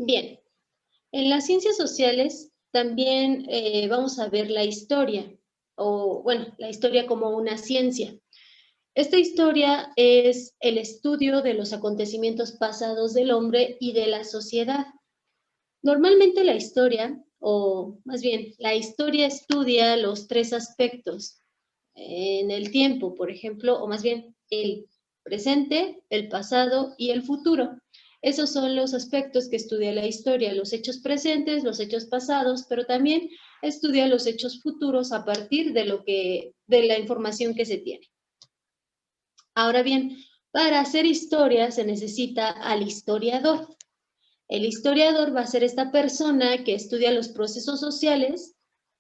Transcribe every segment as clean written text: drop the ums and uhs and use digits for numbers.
Bien, en las ciencias sociales también vamos a ver la historia, o bueno, la historia como una ciencia. Esta historia es el estudio de los acontecimientos pasados del hombre y de la sociedad. Normalmente la historia, o más bien, la historia estudia los tres aspectos en el tiempo, por ejemplo, o más bien el presente, el pasado y el futuro. Esos son los aspectos que estudia la historia, los hechos presentes, los hechos pasados, pero también estudia los hechos futuros a partir de la información que se tiene. Ahora bien, para hacer historia se necesita al historiador. El historiador va a ser esta persona que estudia los procesos sociales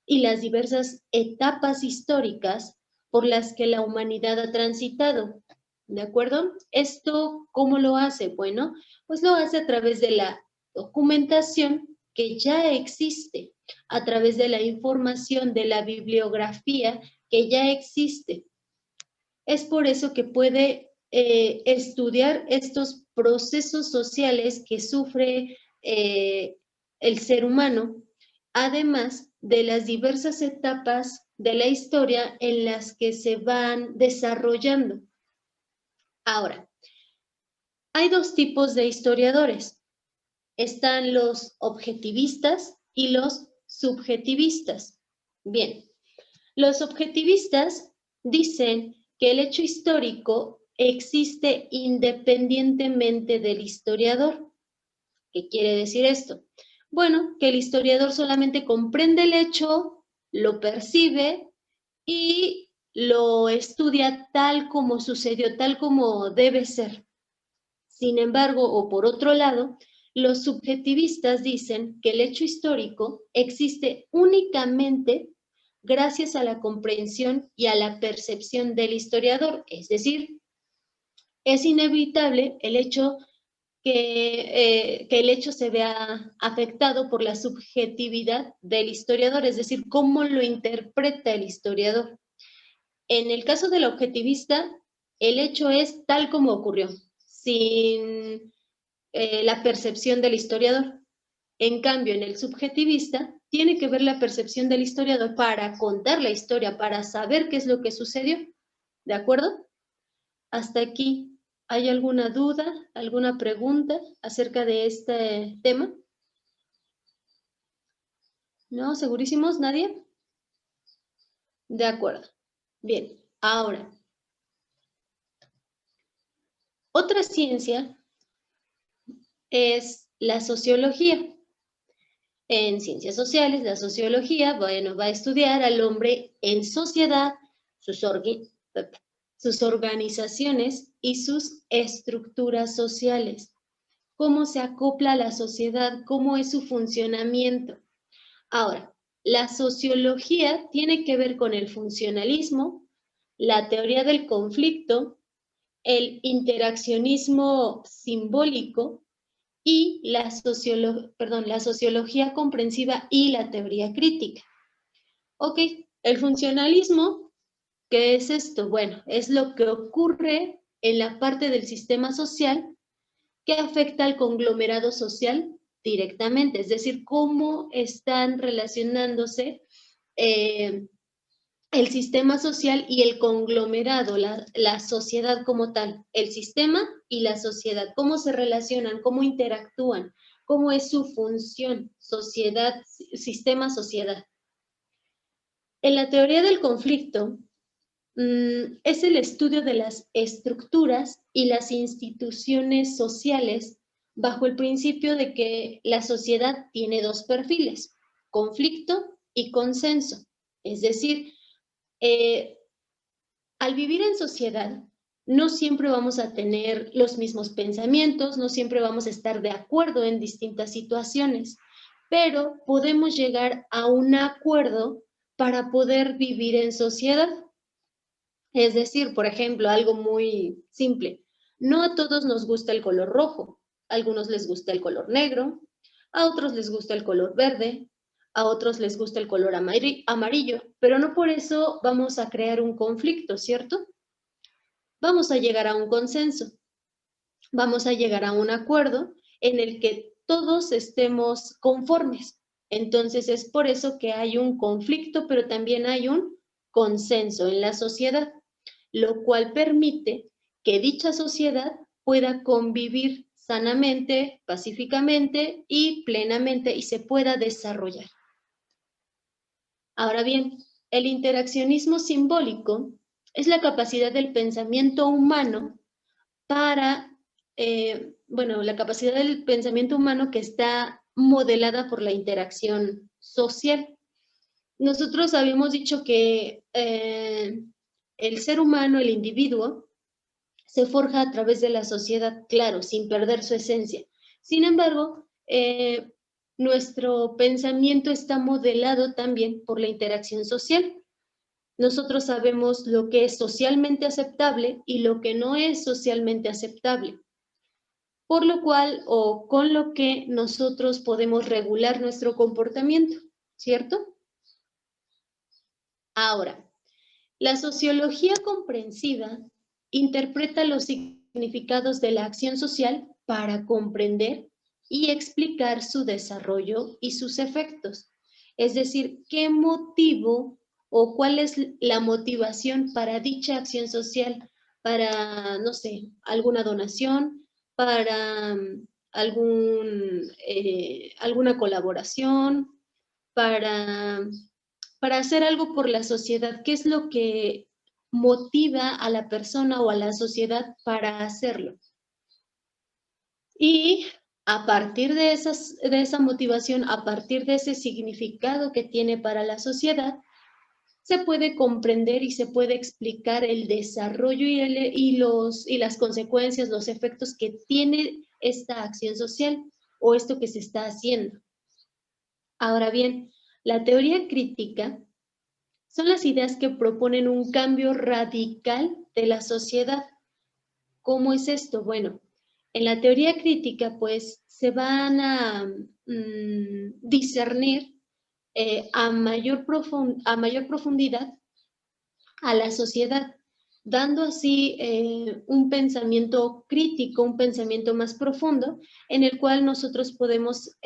y las diversas etapas históricas por las que la humanidad ha transitado. ¿De acuerdo? ¿Esto cómo lo hace? Bueno, pues lo hace a través de la documentación que ya existe, a través de la información de la bibliografía que ya existe. Es por eso que puede estudiar estos procesos sociales que sufre el ser humano, además de las diversas etapas de la historia en las que se van desarrollando. Ahora, hay dos tipos de historiadores. Están los objetivistas y los subjetivistas. Bien, los objetivistas dicen que el hecho histórico existe independientemente del historiador. ¿Qué quiere decir esto? Bueno, que el historiador solamente comprende el hecho, lo percibe y lo estudia tal como sucedió, tal como debe ser. Sin embargo, o por otro lado, los subjetivistas dicen que el hecho histórico existe únicamente gracias a la comprensión y a la percepción del historiador, es decir, es inevitable el hecho que el hecho se vea afectado por la subjetividad del historiador, es decir, cómo lo interpreta el historiador. En el caso del objetivista, el hecho es tal como ocurrió, sin la percepción del historiador. En cambio, en el subjetivista, tiene que ver la percepción del historiador para contar la historia, para saber qué es lo que sucedió. ¿De acuerdo? Hasta aquí, ¿hay alguna duda, alguna pregunta acerca de este tema? ¿No? ¿Segurísimos? ¿Nadie? De acuerdo. Bien, ahora, otra ciencia es la sociología. En ciencias sociales, la sociología, bueno, va a estudiar al hombre en sociedad, sus organizaciones y sus estructuras sociales. Cómo se acopla a la sociedad, cómo es su funcionamiento. Ahora, la sociología tiene que ver con el funcionalismo, la teoría del conflicto, el interaccionismo simbólico y la sociología comprensiva y la teoría crítica. Ok, el funcionalismo, ¿qué es esto? Bueno, es lo que ocurre en la parte del sistema social que afecta al conglomerado social directamente, es decir, cómo están relacionándose el sistema social y el conglomerado, la sociedad como tal, el sistema y la sociedad, cómo se relacionan, cómo interactúan, cómo es su función, sociedad, sistema, sociedad. En la teoría del conflicto, es el estudio de las estructuras y las instituciones sociales bajo el principio de que la sociedad tiene dos perfiles, conflicto y consenso. Es decir, al vivir en sociedad, no siempre vamos a tener los mismos pensamientos, no siempre vamos a estar de acuerdo en distintas situaciones, pero podemos llegar a un acuerdo para poder vivir en sociedad. Es decir, por ejemplo, algo muy simple. No a todos nos gusta el color rojo. A algunos les gusta el color negro, a otros les gusta el color verde, a otros les gusta el color amarillo, pero no por eso vamos a crear un conflicto, ¿cierto? Vamos a llegar a un consenso, vamos a llegar a un acuerdo en el que todos estemos conformes. Entonces es por eso que hay un conflicto, pero también hay un consenso en la sociedad, lo cual permite que dicha sociedad pueda convivir sanamente, pacíficamente y plenamente y se pueda desarrollar. Ahora bien, el interaccionismo simbólico es la capacidad del pensamiento humano para, la capacidad del pensamiento humano que está modelada por la interacción social. Nosotros habíamos dicho que el ser humano, el individuo, se forja a través de la sociedad, claro, sin perder su esencia. Sin embargo, nuestro pensamiento está modelado también por la interacción social. Nosotros sabemos lo que es socialmente aceptable y lo que no es socialmente aceptable, por lo cual o con lo que nosotros podemos regular nuestro comportamiento, ¿cierto? Ahora, la sociología comprensiva interpreta los significados de la acción social para comprender y explicar su desarrollo y sus efectos. Es decir, qué motivo o cuál es la motivación para dicha acción social, para, no sé, alguna donación, para alguna colaboración, para hacer algo por la sociedad, qué es lo que motiva a la persona o a la sociedad para hacerlo. Y a partir de esa motivación, a partir de ese significado que tiene para la sociedad, se puede comprender y se puede explicar el desarrollo y las consecuencias, los efectos que tiene esta acción social o esto que se está haciendo. Ahora bien, la teoría crítica son las ideas que proponen un cambio radical de la sociedad. ¿Cómo es esto? Bueno, en la teoría crítica, pues, se van a discernir a mayor profundidad a la sociedad, dando así un pensamiento crítico, un pensamiento más profundo, en el cual nosotros podemos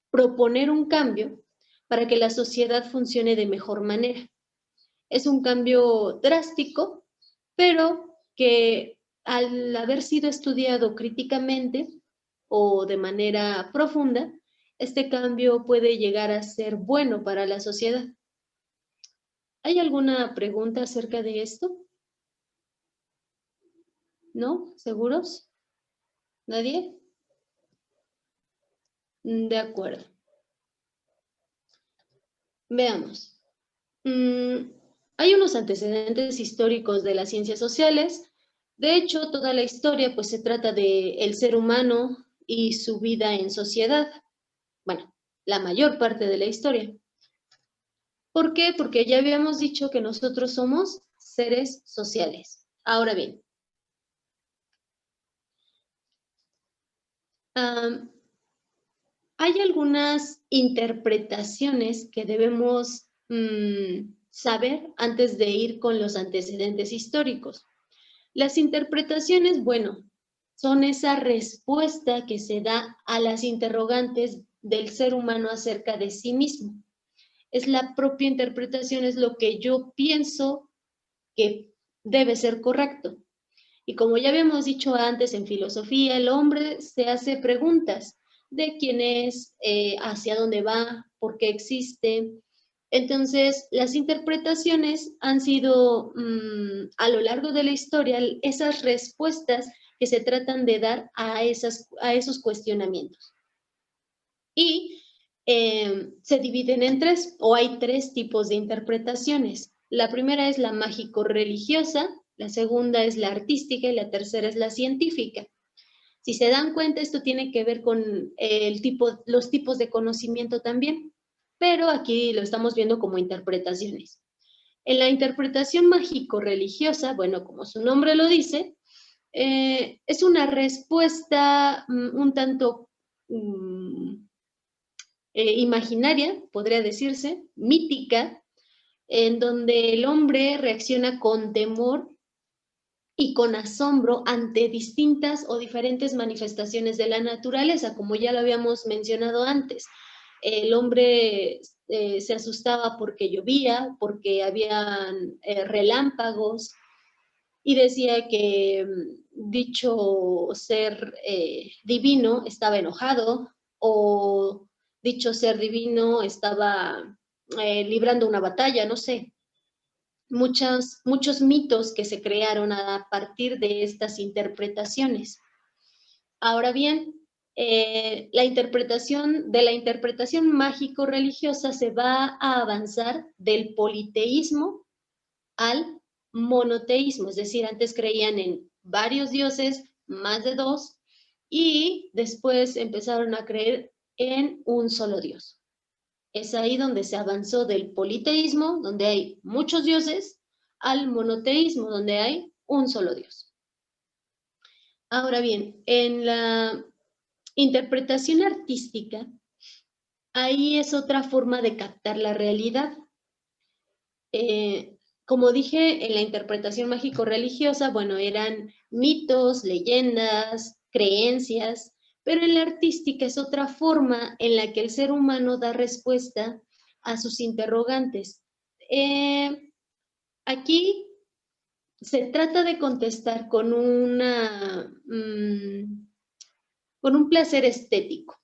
proponer un cambio para que la sociedad funcione de mejor manera. Es un cambio drástico, pero que al haber sido estudiado críticamente o de manera profunda, este cambio puede llegar a ser bueno para la sociedad. ¿Hay alguna pregunta acerca de esto? ¿No? ¿Seguros? ¿Nadie? De acuerdo. Veamos. Hay unos antecedentes históricos de las ciencias sociales. De hecho, toda la historia pues se trata de el ser humano y su vida en sociedad. Bueno, la mayor parte de la historia. ¿Por qué? Porque ya habíamos dicho que nosotros somos seres sociales. Ahora bien, hay algunas interpretaciones que debemos saber antes de ir con los antecedentes históricos. Las interpretaciones, bueno, son esa respuesta que se da a las interrogantes del ser humano acerca de sí mismo. Es la propia interpretación, es lo que yo pienso que debe ser correcto. Y como ya habíamos dicho antes en filosofía, el hombre se hace preguntas de quién es, hacia dónde va, por qué existe. Entonces, las interpretaciones han sido a lo largo de la historia esas respuestas que se tratan de dar a esos cuestionamientos. Y se dividen en tres, o hay tres tipos de interpretaciones. La primera es la mágico-religiosa, la segunda es la artística y la tercera es la científica. Si se dan cuenta, esto tiene que ver con los tipos de conocimiento también, pero aquí lo estamos viendo como interpretaciones. En la interpretación mágico-religiosa, bueno, como su nombre lo dice, es una respuesta un tanto imaginaria, podría decirse, mítica, en donde el hombre reacciona con temor y con asombro ante distintas o diferentes manifestaciones de la naturaleza, como ya lo habíamos mencionado antes. El hombre se asustaba porque llovía, porque habían relámpagos, y decía que dicho ser divino estaba enojado, o dicho ser divino estaba librando una batalla, no sé. Muchos mitos que se crearon a partir de estas interpretaciones. Ahora bien, la interpretación mágico-religiosa se va a avanzar del politeísmo al monoteísmo, es decir, antes creían en varios dioses, más de dos, y después empezaron a creer en un solo Dios. Es ahí donde se avanzó del politeísmo, donde hay muchos dioses, al monoteísmo, donde hay un solo Dios. Ahora bien, en la interpretación artística, ahí es otra forma de captar la realidad. Como dije, en la interpretación mágico-religiosa, bueno, eran mitos, leyendas, creencias, pero en la artística es otra forma en la que el ser humano da respuesta a sus interrogantes. Aquí se trata de contestar con con un placer estético,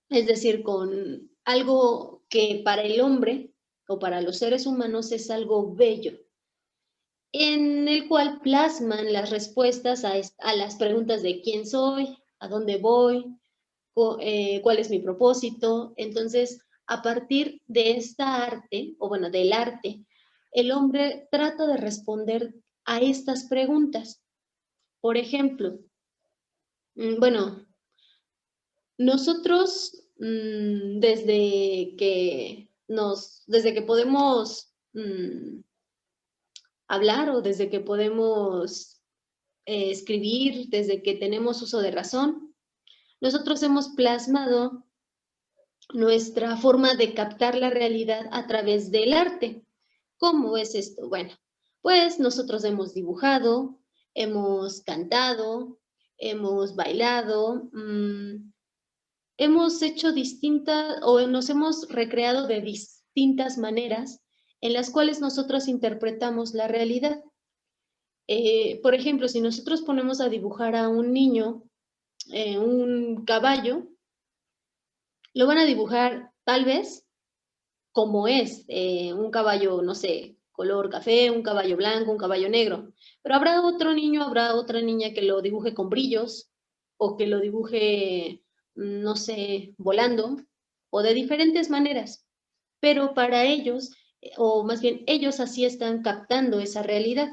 es decir, con algo que para el hombre o para los seres humanos es algo bello, en el cual plasman las respuestas a las preguntas de quién soy, a dónde voy, cuál es mi propósito. Entonces, a partir de esta arte, o bueno, del arte, el hombre trata de responder a estas preguntas. Por ejemplo, bueno, nosotros desde que podemos hablar, o desde que podemos escribir, desde que tenemos uso de razón, nosotros hemos plasmado nuestra forma de captar la realidad a través del arte. ¿Cómo es esto? Bueno, pues nosotros hemos dibujado, hemos cantado, hemos bailado, hemos hecho distintas, o nos hemos recreado de distintas maneras en las cuales nosotros interpretamos la realidad. Por ejemplo, si nosotros ponemos a dibujar a un niño un caballo, lo van a dibujar tal vez como es un caballo, no sé, color café, un caballo blanco, un caballo negro. Pero habrá otro niño, habrá otra niña que lo dibuje con brillos, o que lo dibuje, no sé, volando, o de diferentes maneras. Pero para ellos, o más bien ellos así están captando esa realidad.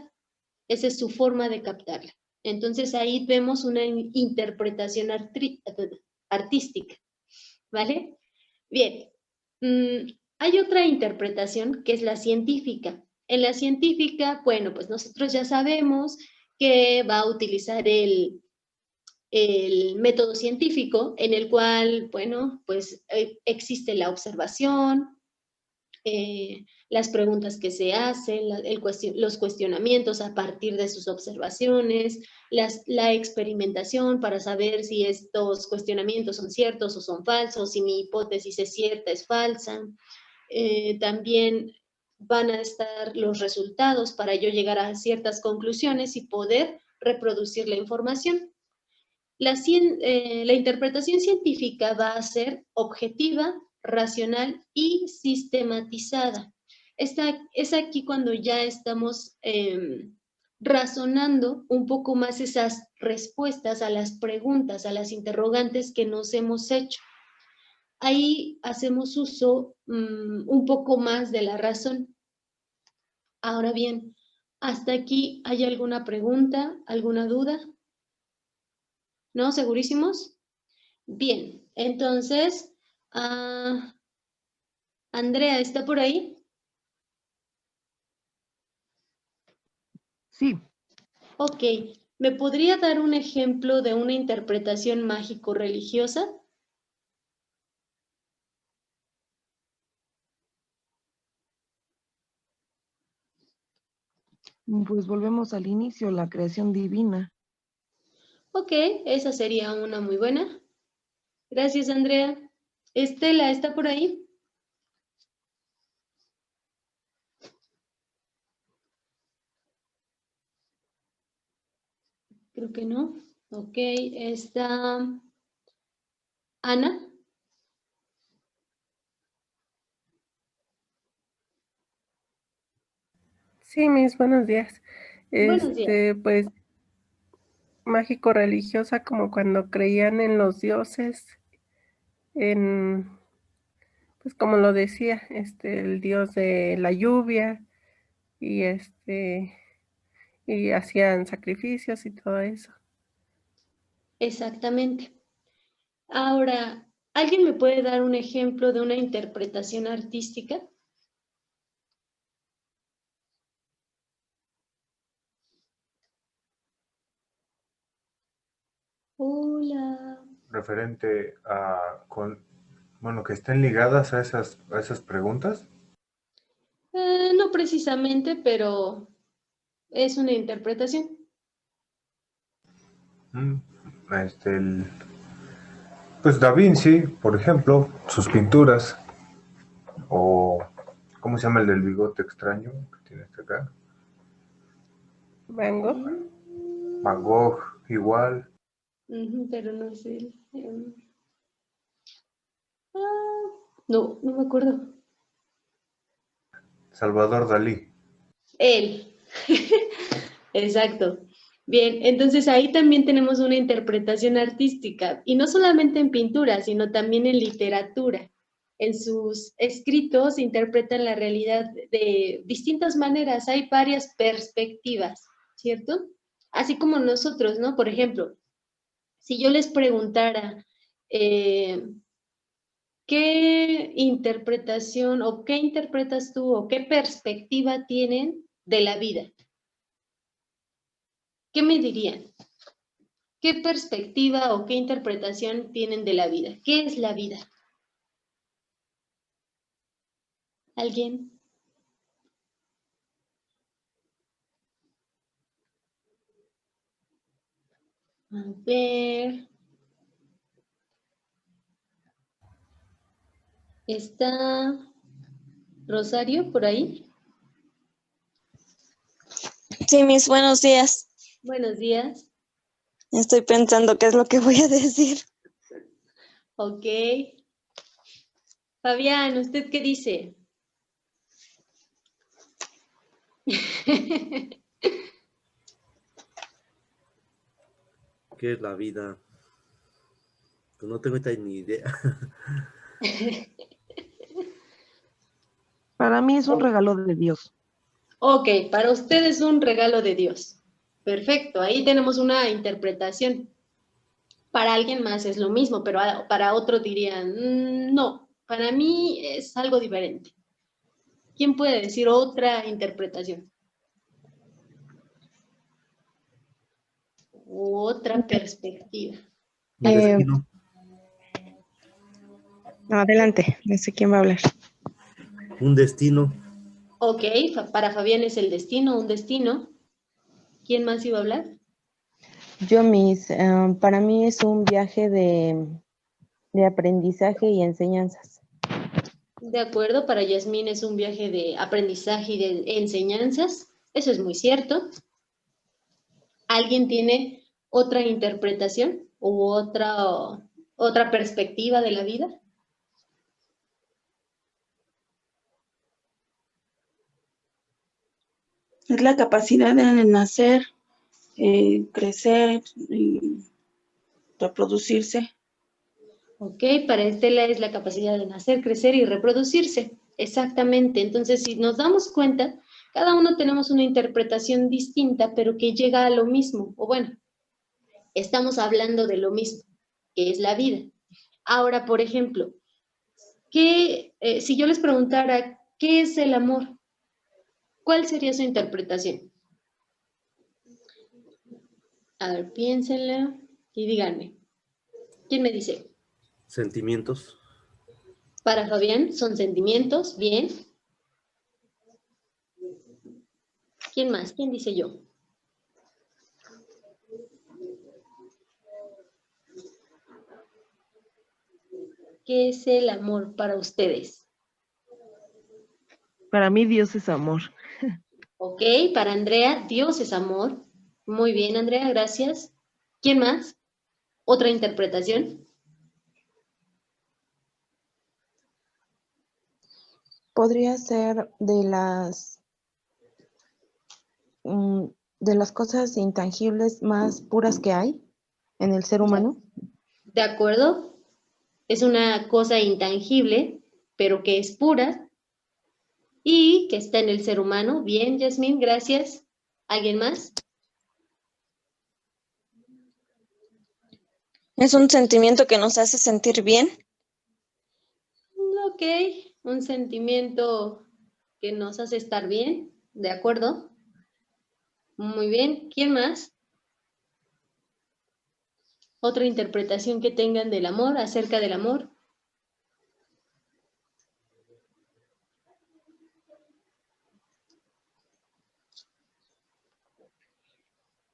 Esa es su forma de captarla. Entonces ahí vemos una interpretación artística, ¿vale? Bien, hay otra interpretación que es la científica. En la científica, bueno, pues nosotros ya sabemos que va a utilizar el método científico, en el cual, bueno, pues existe la observación, las preguntas que se hacen, los cuestionamientos a partir de sus observaciones, la experimentación para saber si estos cuestionamientos son ciertos o son falsos, si mi hipótesis es cierta, es falsa. También van a estar los resultados para yo llegar a ciertas conclusiones y poder reproducir la información. La interpretación científica va a ser objetiva, racional y sistematizada. Es aquí cuando ya estamos razonando un poco más esas respuestas a las preguntas, a las interrogantes que nos hemos hecho. Ahí hacemos uso un poco más de la razón. Ahora bien, ¿hasta aquí hay alguna pregunta, alguna duda? ¿No? ¿Segurísimos? Bien, entonces, Andrea, ¿está por ahí? Sí. Ok, ¿me podría dar un ejemplo de una interpretación mágico-religiosa? Pues volvemos al inicio, la creación divina. Ok, esa sería una muy buena. Gracias, Andrea. Estela, ¿está por ahí? Creo que no. Ok, está Ana. Sí, mis buenos días. Buenos días. Pues mágico religiosa como cuando creían en los dioses, en, pues como lo decía, el dios de la lluvia y y hacían sacrificios y todo eso. Exactamente. Ahora, ¿alguien me puede dar un ejemplo de una interpretación artística? Hola. Referente a, bueno, que estén ligadas a esas preguntas. No precisamente, pero es una interpretación. Mm, Este, el- pues Da Vinci, por ejemplo, sus pinturas, o ¿cómo se llama el del bigote extraño que tiene este acá? Van Gogh. Van Gogh, igual, Pero no es él. No, no me acuerdo. Salvador Dalí. Él. Exacto. Bien, entonces ahí también tenemos una interpretación artística, y no solamente en pintura, sino también en literatura. En sus escritos interpretan la realidad de distintas maneras, hay varias perspectivas, ¿cierto? Así como nosotros, ¿no? Por ejemplo, si yo les preguntara, eh, ¿qué interpretación o qué interpretas tú o qué perspectiva tienen de la vida? ¿Qué me dirían? ¿Qué perspectiva o qué interpretación tienen de la vida? ¿Qué es la vida? ¿Alguien? A ver. ¿Está Rosario por ahí? Sí, mis buenos días. Buenos días. Estoy pensando qué es lo que voy a decir. Ok. Fabián, ¿usted qué dice? ¿Qué es la vida? Pues no tengo ni idea. Para mí es un regalo de Dios. Ok, para usted es un regalo de Dios. Perfecto, ahí tenemos una interpretación. Para alguien más es lo mismo, pero para otro dirían, no, para mí es algo diferente. ¿Quién puede decir otra interpretación? Otra perspectiva. Un destino. Adelante, no sé quién va a hablar. Un destino. Ok, para Fabián es el destino, un destino. ¿Quién más iba a hablar? Para mí es un viaje de aprendizaje y enseñanzas. De acuerdo, para Yasmín es un viaje de aprendizaje y de enseñanzas. Eso es muy cierto. ¿Alguien tiene otra interpretación u otra perspectiva de la vida? Es la capacidad de nacer, crecer y reproducirse. Ok, para Estela es la capacidad de nacer, crecer y reproducirse. Exactamente. Entonces, si nos damos cuenta, cada uno tenemos una interpretación distinta, pero que llega a lo mismo. O bueno, estamos hablando de lo mismo, que es la vida. Ahora, por ejemplo, si yo les preguntara, ¿qué es el amor? ¿Cuál sería su interpretación? A ver, piénsenla y díganme. ¿Quién me dice? Sentimientos. Para Fabián son sentimientos, bien. ¿Quién más? ¿Quién dice yo? ¿Qué es el amor para ustedes? Para mí Dios es amor. Ok, para Andrea, Dios es amor. Muy bien, Andrea, gracias. ¿Quién más? ¿Otra interpretación? Podría ser de las cosas intangibles más puras que hay en el ser humano. ¿De acuerdo? Es una cosa intangible, pero que es pura y que está en el ser humano. Bien, Yasmín, gracias. ¿Alguien más? Es un sentimiento que nos hace sentir bien. Ok, un sentimiento que nos hace estar bien, ¿de acuerdo? Muy bien, ¿quién más? ¿Otra interpretación que tengan del amor, acerca del amor?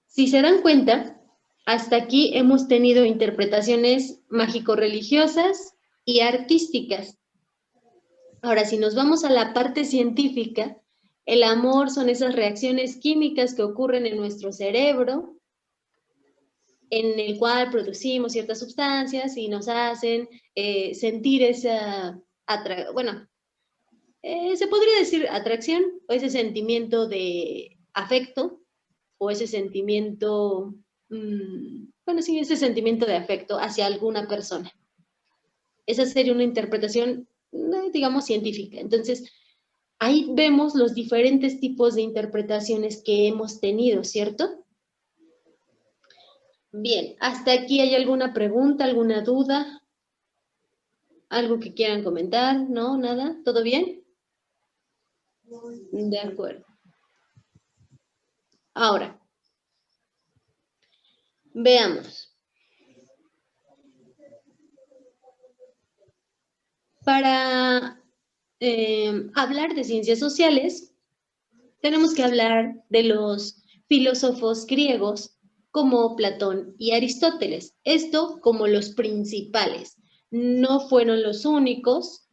Si se dan cuenta, hasta aquí hemos tenido interpretaciones mágico-religiosas y artísticas. Ahora, si nos vamos a la parte científica, el amor son esas reacciones químicas que ocurren en nuestro cerebro, en el cual producimos ciertas sustancias y nos hacen sentir esa, se podría decir atracción o ese sentimiento de afecto o ese sentimiento, ese sentimiento de afecto hacia alguna persona. Esa sería una interpretación, digamos, científica. Entonces, ahí vemos los diferentes tipos de interpretaciones que hemos tenido, ¿cierto? Bien, ¿hasta aquí hay alguna pregunta, alguna duda? ¿Algo que quieran comentar? ¿No? ¿Nada? ¿Todo bien? De acuerdo. Ahora, veamos. Para hablar de ciencias sociales, tenemos que hablar de los filósofos griegos como Platón y Aristóteles. Esto como los principales. No fueron los únicos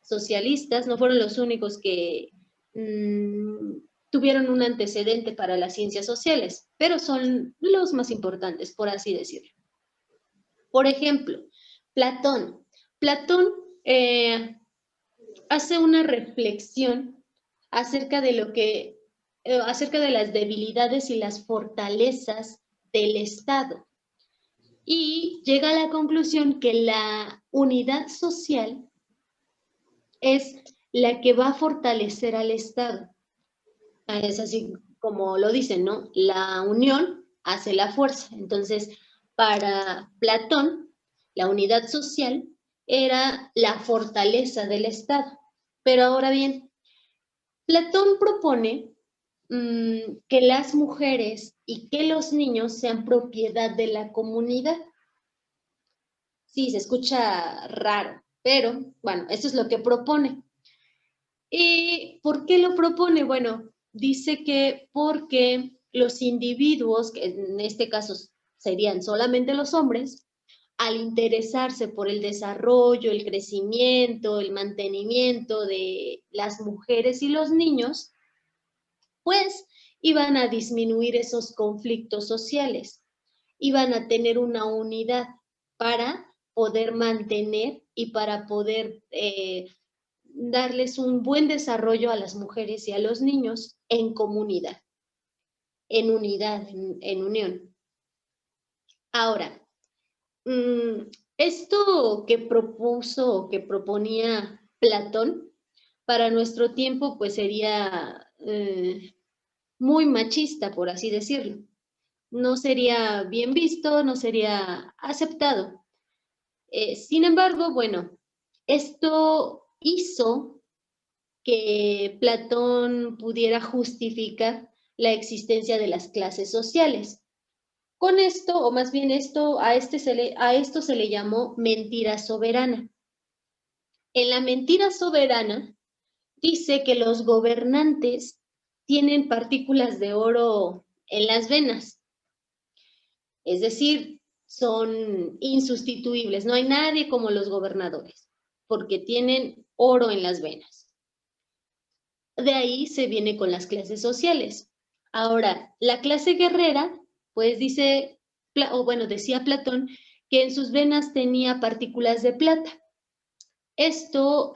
socialistas, no fueron los únicos que tuvieron un antecedente para las ciencias sociales, pero son los más importantes, por así decirlo. Por ejemplo, Platón. Platón hace una reflexión acerca de acerca de las debilidades y las fortalezas del Estado. Y llega a la conclusión que la unidad social es la que va a fortalecer al Estado. Es así como lo dicen, ¿no? La unión hace la fuerza. Entonces, para Platón, la unidad social era la fortaleza del Estado. Pero ahora bien, Platón propone que las mujeres y que los niños sean propiedad de la comunidad. Sí, se escucha raro, pero bueno, eso es lo que propone. ¿Y por qué lo propone? Bueno, dice que porque los individuos, que en este caso serían solamente los hombres, al interesarse por el desarrollo, el crecimiento, el mantenimiento de las mujeres y los niños, pues iban a disminuir esos conflictos sociales, iban a tener una unidad para poder mantener y para poder darles un buen desarrollo a las mujeres y a los niños en comunidad, en unidad, en unión. Ahora, esto que propuso o que proponía Platón para nuestro tiempo pues sería muy machista, por así decirlo. No sería bien visto, no sería aceptado. Sin embargo, bueno, esto hizo que Platón pudiera justificar la existencia de las clases sociales. Con esto, o más bien a esto se le llamó mentira soberana. En la mentira soberana dice que los gobernantes tienen partículas de oro en las venas. Es decir, son insustituibles. No hay nadie como los gobernadores, porque tienen oro en las venas. De ahí se viene con las clases sociales. Ahora, la clase guerrera, pues dice, o bueno, decía Platón, que en sus venas tenía partículas de plata. Esto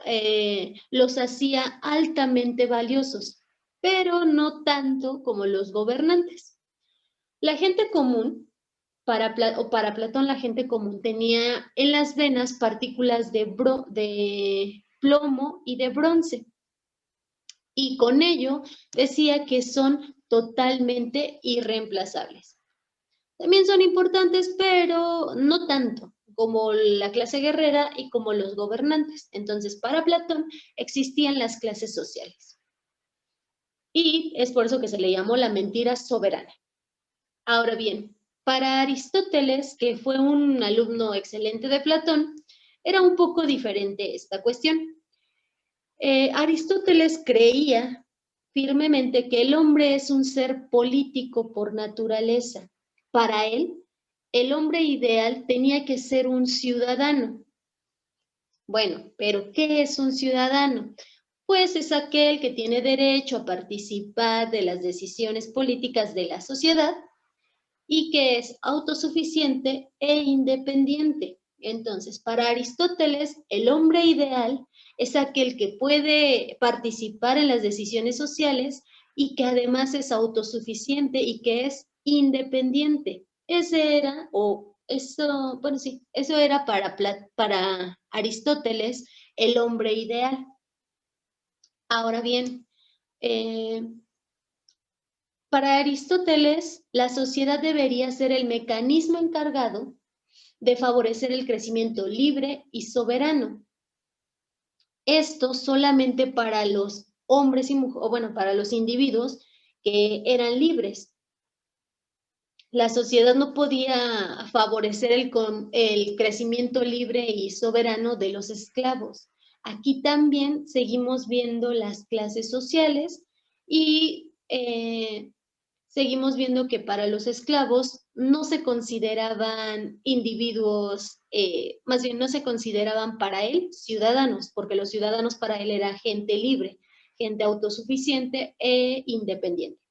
los hacía altamente valiosos, pero no tanto como los gobernantes. La gente común, para Platón, la gente común tenía en las venas partículas de plomo y de bronce. Y con ello decía que son totalmente irreemplazables. También son importantes, pero no tanto como la clase guerrera y como los gobernantes. Entonces, para Platón existían las clases sociales. Y es por eso que se le llamó la mentira soberana. Ahora bien, para Aristóteles, que fue un alumno excelente de Platón, era un poco diferente esta cuestión. Aristóteles creía firmemente que el hombre es un ser político por naturaleza. Para él, el hombre ideal tenía que ser un ciudadano. Bueno, pero ¿qué es un ciudadano? Pues es aquel que tiene derecho a participar de las decisiones políticas de la sociedad y que es autosuficiente e independiente. Entonces, para Aristóteles, el hombre ideal es aquel que puede participar en las decisiones sociales y que además es autosuficiente y que es independiente. Ese era, eso era para Aristóteles el hombre ideal. Ahora bien, para Aristóteles, la sociedad debería ser el mecanismo encargado de favorecer el crecimiento libre y soberano. Esto solamente para los hombres y mujeres, o bueno, para los individuos que eran libres. La sociedad no podía favorecer el crecimiento libre y soberano de los esclavos. Aquí también seguimos viendo las clases sociales y seguimos viendo que para los esclavos no se consideraban individuos, más bien no se consideraban para él ciudadanos, porque los ciudadanos para él era gente libre, gente autosuficiente e independiente.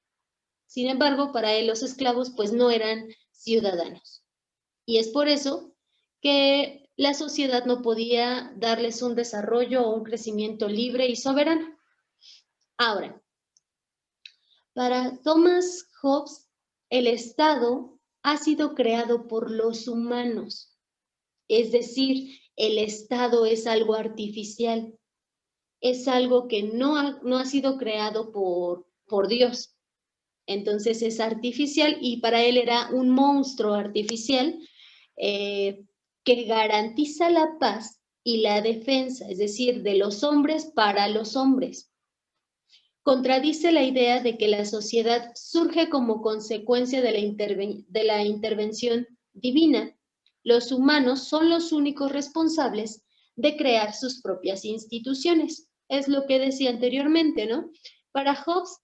Sin embargo, para él los esclavos pues no eran ciudadanos. Y es por eso que la sociedad no podía darles un desarrollo o un crecimiento libre y soberano. Ahora, para Thomas Hobbes, el Estado ha sido creado por los humanos. Es decir, el Estado es algo artificial. Es algo que no ha sido creado por Dios. Entonces es artificial y para él era un monstruo artificial que garantiza la paz y la defensa, es decir, de los hombres para los hombres. Contradice la idea de que la sociedad surge como consecuencia de la intervención divina. Los humanos son los únicos responsables de crear sus propias instituciones. Es lo que decía anteriormente, ¿no? Para Hobbes,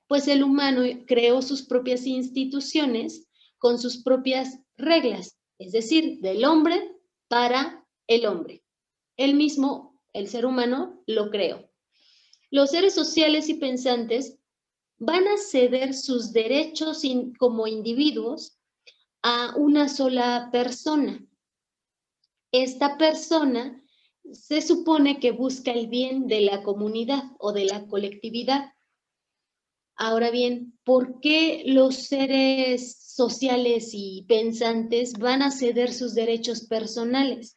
pues el humano creó sus propias instituciones con sus propias reglas, es decir, del hombre para el hombre. Él mismo, el ser humano, lo creó. Los seres sociales y pensantes van a ceder sus derechos como individuos a una sola persona. Esta persona se supone que busca el bien de la comunidad o de la colectividad. Ahora bien, ¿por qué los seres sociales y pensantes van a ceder sus derechos personales?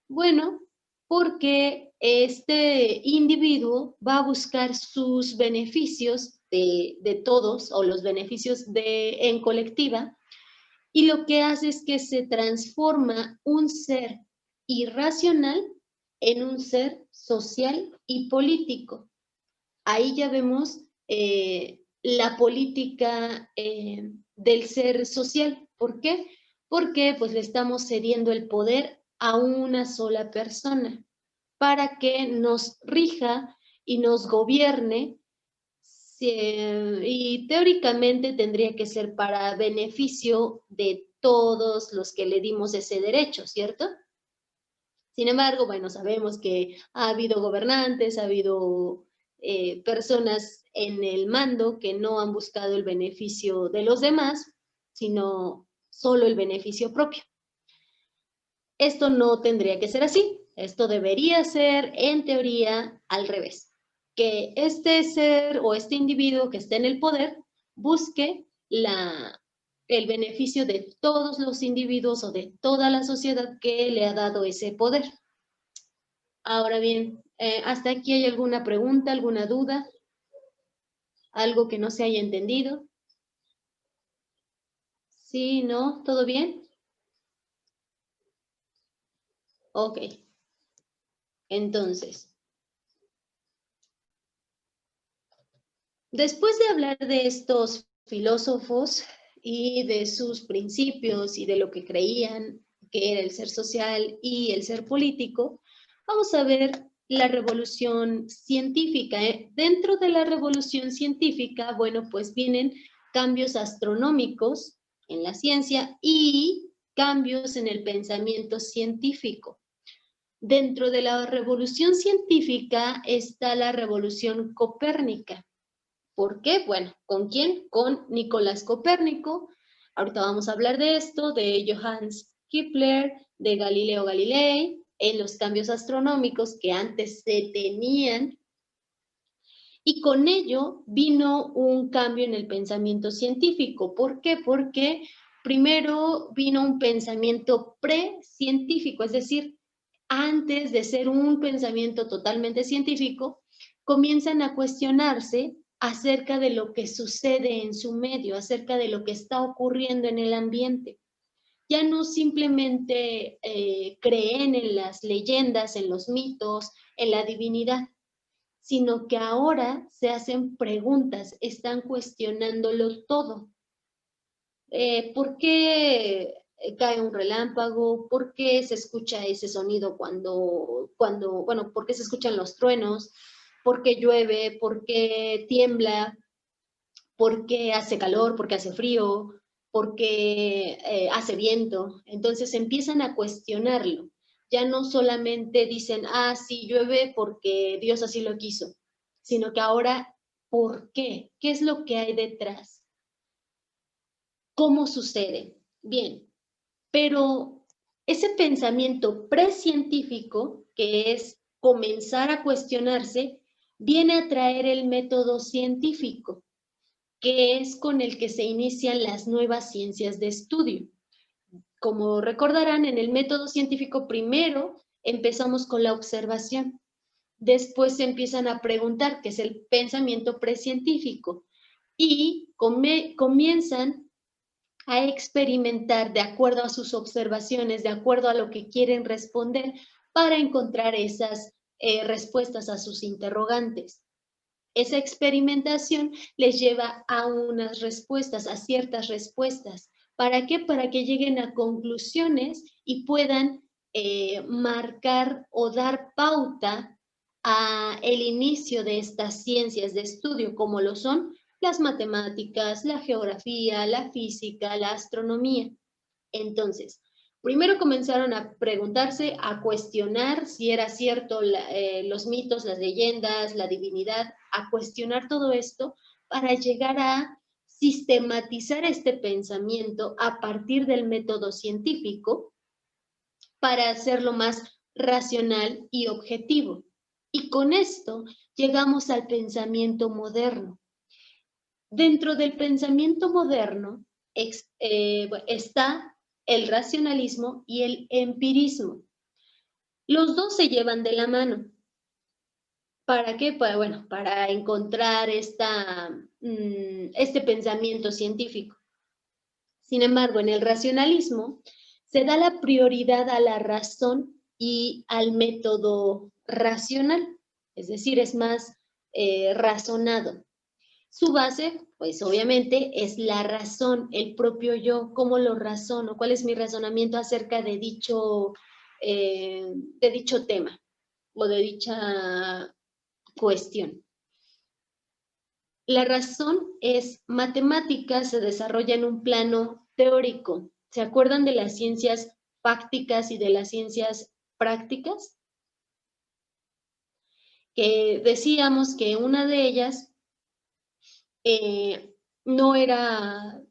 Bueno, porque este individuo va a buscar sus beneficios de todos o los beneficios en colectiva y lo que hace es que se transforma un ser irracional en un ser social y político. Ahí ya vemos la política del ser social. ¿Por qué? Porque pues le estamos cediendo el poder a una sola persona para que nos rija y nos gobierne Sí, y teóricamente tendría que ser para beneficio de todos los que le dimos ese derecho, ¿cierto? Sin embargo, bueno, sabemos que ha habido gobernantes, ha habido personas en el mando que no han buscado el beneficio de los demás, sino solo el beneficio propio. Esto no tendría que ser así. Esto debería ser, en teoría, al revés. Que este ser o este individuo que esté en el poder busque el beneficio de todos los individuos o de toda la sociedad que le ha dado ese poder. Ahora bien, ¿hasta aquí hay alguna pregunta, alguna duda? ¿Algo que no se haya entendido? ¿Sí, no? ¿Todo bien? Ok. Entonces, después de hablar de estos filósofos y de sus principios y de lo que creían que era el ser social y el ser político, vamos a ver la revolución científica. Dentro de la revolución científica, bueno, pues vienen cambios astronómicos en la ciencia y cambios en el pensamiento científico. Dentro de la revolución científica está la revolución copérnica. ¿Por qué? Bueno, ¿con quién? Con Nicolás Copérnico. Ahorita vamos a hablar de esto, de Johannes Kepler, de Galileo Galilei, en los cambios astronómicos que antes se tenían. Y con ello vino un cambio en el pensamiento científico. ¿Por qué? Porque primero vino un pensamiento precientífico, es decir, antes de ser un pensamiento totalmente científico, comienzan a cuestionarse acerca de lo que sucede en su medio, acerca de lo que está ocurriendo en el ambiente. Ya no simplemente creen en las leyendas, en los mitos, en la divinidad, sino que ahora se hacen preguntas, están cuestionándolo todo. ¿Por qué cae un relámpago? ¿Por qué se escucha ese sonido bueno, por qué se escuchan los truenos? ¿Por qué llueve? ¿Por qué tiembla? ¿Por qué hace calor? ¿Por qué hace frío? ¿Por qué hace viento? Entonces empiezan a cuestionarlo. Ya no solamente dicen, ah, sí, llueve porque Dios así lo quiso, sino que ahora, ¿por qué? ¿Qué es lo que hay detrás? ¿Cómo sucede? Bien, pero ese pensamiento precientífico, que es comenzar a cuestionarse, viene a traer el método científico, que es con el que se inician las nuevas ciencias de estudio. Como recordarán, en el método científico primero empezamos con la observación, después se empiezan a preguntar, que es el pensamiento precientífico, y comienzan a experimentar de acuerdo a sus observaciones, de acuerdo a lo que quieren responder, para encontrar esas respuestas a sus interrogantes. Esa experimentación les lleva a unas respuestas, a ciertas respuestas. ¿Para qué? Para que lleguen a conclusiones y puedan marcar o dar pauta a el inicio de estas ciencias de estudio, como lo son las matemáticas, la geografía, la física, la astronomía. Entonces, primero comenzaron a preguntarse, a cuestionar si era cierto los mitos, las leyendas, la divinidad, a cuestionar todo esto para llegar a sistematizar este pensamiento a partir del método científico para hacerlo más racional y objetivo. Y con esto llegamos al pensamiento moderno. Dentro del pensamiento moderno está el racionalismo y el empirismo. Los dos se llevan de la mano. ¿Para qué? Bueno, para encontrar este pensamiento científico. Sin embargo, en el racionalismo se da la prioridad a la razón y al método racional, es decir, es más razonado. Su base, pues obviamente, es la razón, el propio yo, cómo lo razono, cuál es mi razonamiento acerca de dicho tema o de dicha cuestión. La razón es matemática, se desarrolla en un plano teórico. ¿Se acuerdan de las ciencias fácticas y de las ciencias prácticas? Que decíamos que una de ellas no era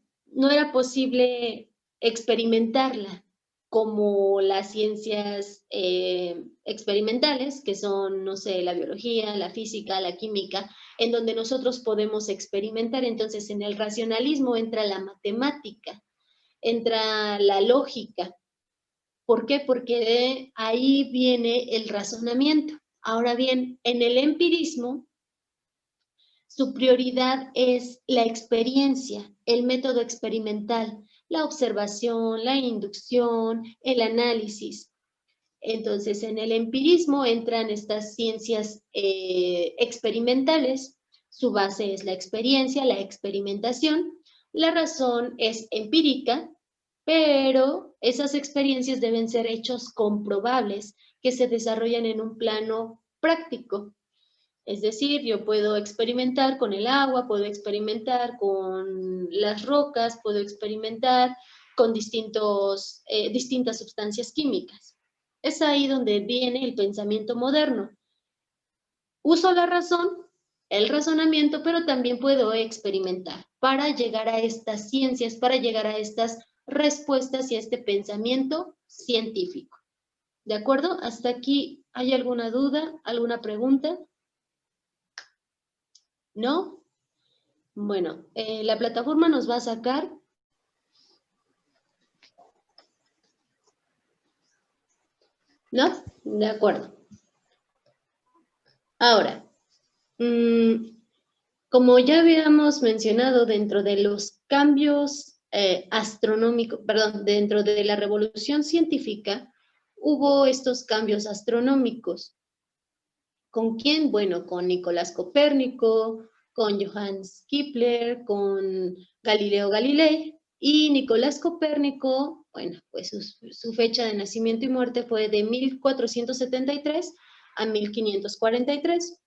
posible experimentarla como las ciencias experimentales, que son, no sé, la biología, la física, la química, en donde nosotros podemos experimentar. Entonces, en el racionalismo entra la matemática, entra la lógica. ¿Por qué? Porque de ahí viene el razonamiento. Ahora bien, en el empirismo, su prioridad es la experiencia, el método experimental, la observación, la inducción, el análisis. Entonces, en el empirismo entran estas ciencias experimentales. Su base es la experiencia, la experimentación. La razón es empírica, pero esas experiencias deben ser hechos comprobables que se desarrollan en un plano práctico. Es decir, yo puedo experimentar con el agua, puedo experimentar con las rocas, puedo experimentar con distintas sustancias químicas. Es ahí donde viene el pensamiento moderno. Uso la razón, el razonamiento, pero también puedo experimentar para llegar a estas ciencias, para llegar a estas respuestas y a este pensamiento científico. ¿De acuerdo? ¿Hasta aquí hay alguna duda, alguna pregunta? ¿No? Bueno, la plataforma nos va a sacar. ¿No? De acuerdo. Ahora, como ya habíamos mencionado, dentro de los cambios astronómicos, perdón, dentro de la revolución científica, hubo estos cambios astronómicos. ¿Con quién? Bueno, con Nicolás Copérnico, con Johannes Kepler, con Galileo Galilei. Y Nicolás Copérnico, bueno, pues su fecha de nacimiento y muerte fue de 1473 a 1543.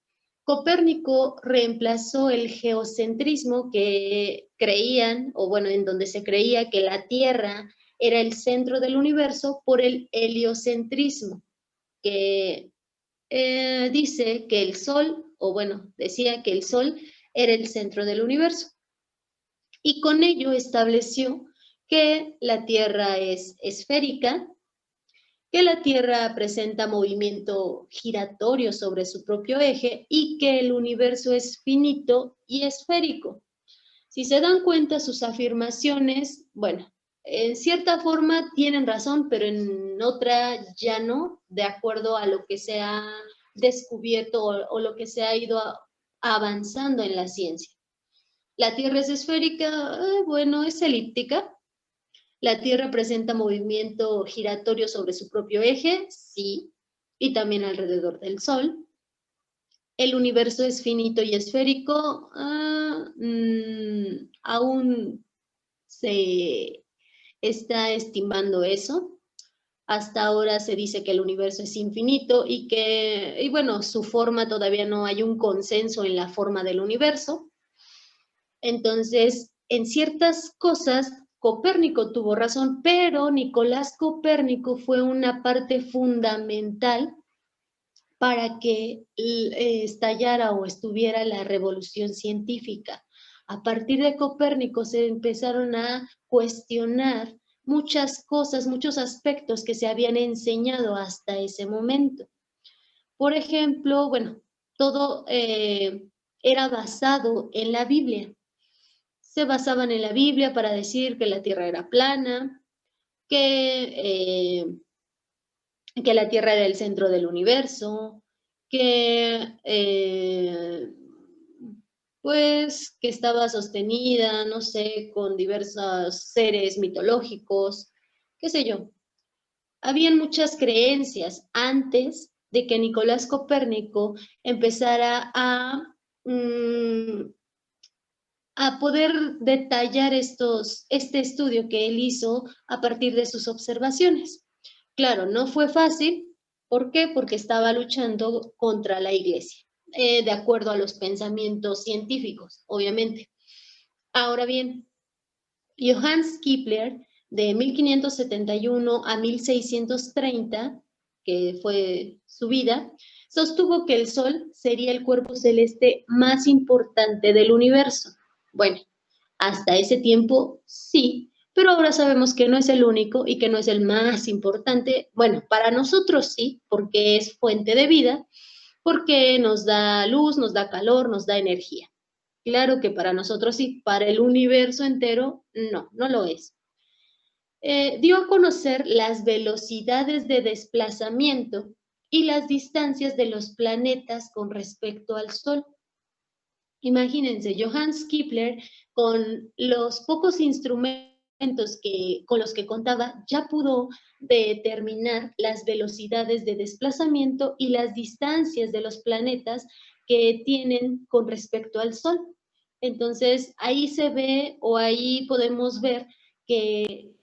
Copérnico reemplazó el geocentrismo que creían, o bueno, en donde se creía que la Tierra era el centro del universo, por el heliocentrismo, que dice que el Sol, o bueno, decía que el Sol era el centro del universo. Y con ello estableció que la Tierra es esférica, que la Tierra presenta movimiento giratorio sobre su propio eje y que el universo es finito y esférico. Si se dan cuenta, sus afirmaciones, bueno, en cierta forma tienen razón, pero en otra ya no, de acuerdo a lo que se ha descubierto o lo que se ha ido avanzando en la ciencia. La Tierra es esférica, bueno, es elíptica. La Tierra presenta movimiento giratorio sobre su propio eje, sí, y también alrededor del Sol. El universo es finito y esférico, aún se está estimando eso. Hasta ahora se dice que el universo es infinito y bueno, su forma todavía no hay un consenso en la forma del universo. Entonces, en ciertas cosas, Copérnico tuvo razón, pero Nicolás Copérnico fue una parte fundamental para que estallara o estuviera la revolución científica. A partir de Copérnico se empezaron a cuestionar muchas cosas, muchos aspectos que se habían enseñado hasta ese momento. Por ejemplo, bueno, todo era basado en la Biblia. Se basaban en la Biblia para decir que la Tierra era plana, que la Tierra era el centro del universo, pues que estaba sostenida, no sé, con diversos seres mitológicos, qué sé yo. Habían muchas creencias antes de que Nicolás Copérnico empezara a poder detallar este estudio que él hizo a partir de sus observaciones. Claro, no fue fácil. ¿Por qué? Porque estaba luchando contra la iglesia. de acuerdo a los pensamientos científicos, obviamente. Ahora bien, Johannes Kepler, de 1571 a 1630, que fue su vida, sostuvo que el Sol sería el cuerpo celeste más importante del universo. Bueno, hasta ese tiempo sí, pero ahora sabemos que no es el único y que no es el más importante. Bueno, para nosotros sí, porque es fuente de vida, porque nos da luz, nos da calor, nos da energía. Claro que para nosotros sí, para el universo entero no, no lo es. Dio a conocer las velocidades de desplazamiento y las distancias de los planetas con respecto al Sol. Imagínense, Johannes Kepler, con los pocos instrumentos con los que contaba, ya pudo determinar las velocidades de desplazamiento y las distancias de los planetas que tienen con respecto al Sol. Entonces, ahí se ve o ahí podemos ver que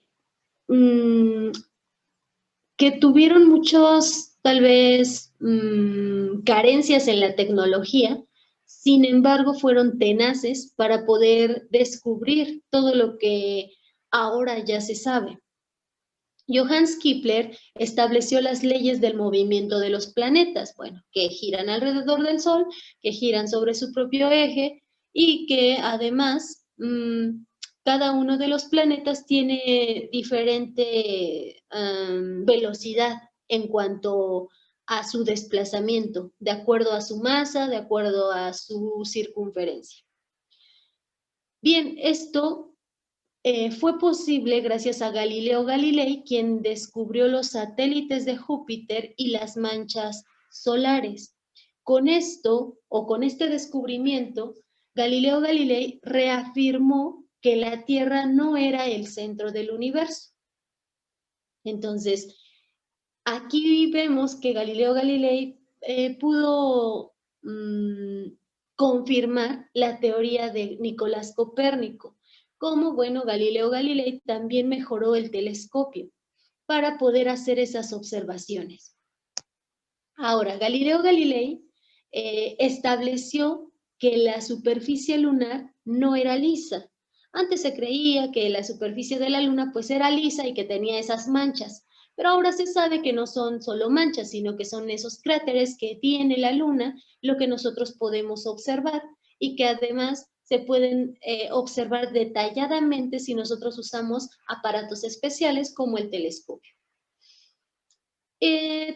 que tuvieron muchos, tal vez, carencias en la tecnología, sin embargo, fueron tenaces para poder descubrir todo lo que ahora ya se sabe. Johannes Kepler estableció las leyes del movimiento de los planetas, bueno, que giran alrededor del Sol, que giran sobre su propio eje y que además cada uno de los planetas tiene diferente velocidad en cuanto a su desplazamiento, de acuerdo a su masa, de acuerdo a su circunferencia. Bien, esto fue posible gracias a Galileo Galilei, quien descubrió los satélites de Júpiter y las manchas solares. Con esto, o con este descubrimiento, Galileo Galilei reafirmó que la Tierra no era el centro del universo. Entonces, aquí vemos que Galileo Galilei pudo confirmar la teoría de Nicolás Copérnico. Como, bueno, Galileo Galilei también mejoró el telescopio para poder hacer esas observaciones. Ahora, Galileo Galilei estableció que la superficie lunar no era lisa. Antes se creía que la superficie de la luna pues era lisa y que tenía esas manchas, pero ahora se sabe que no son solo manchas, sino que son esos cráteres que tiene la luna, lo que nosotros podemos observar y que además se pueden observar detalladamente si nosotros usamos aparatos especiales como el telescopio.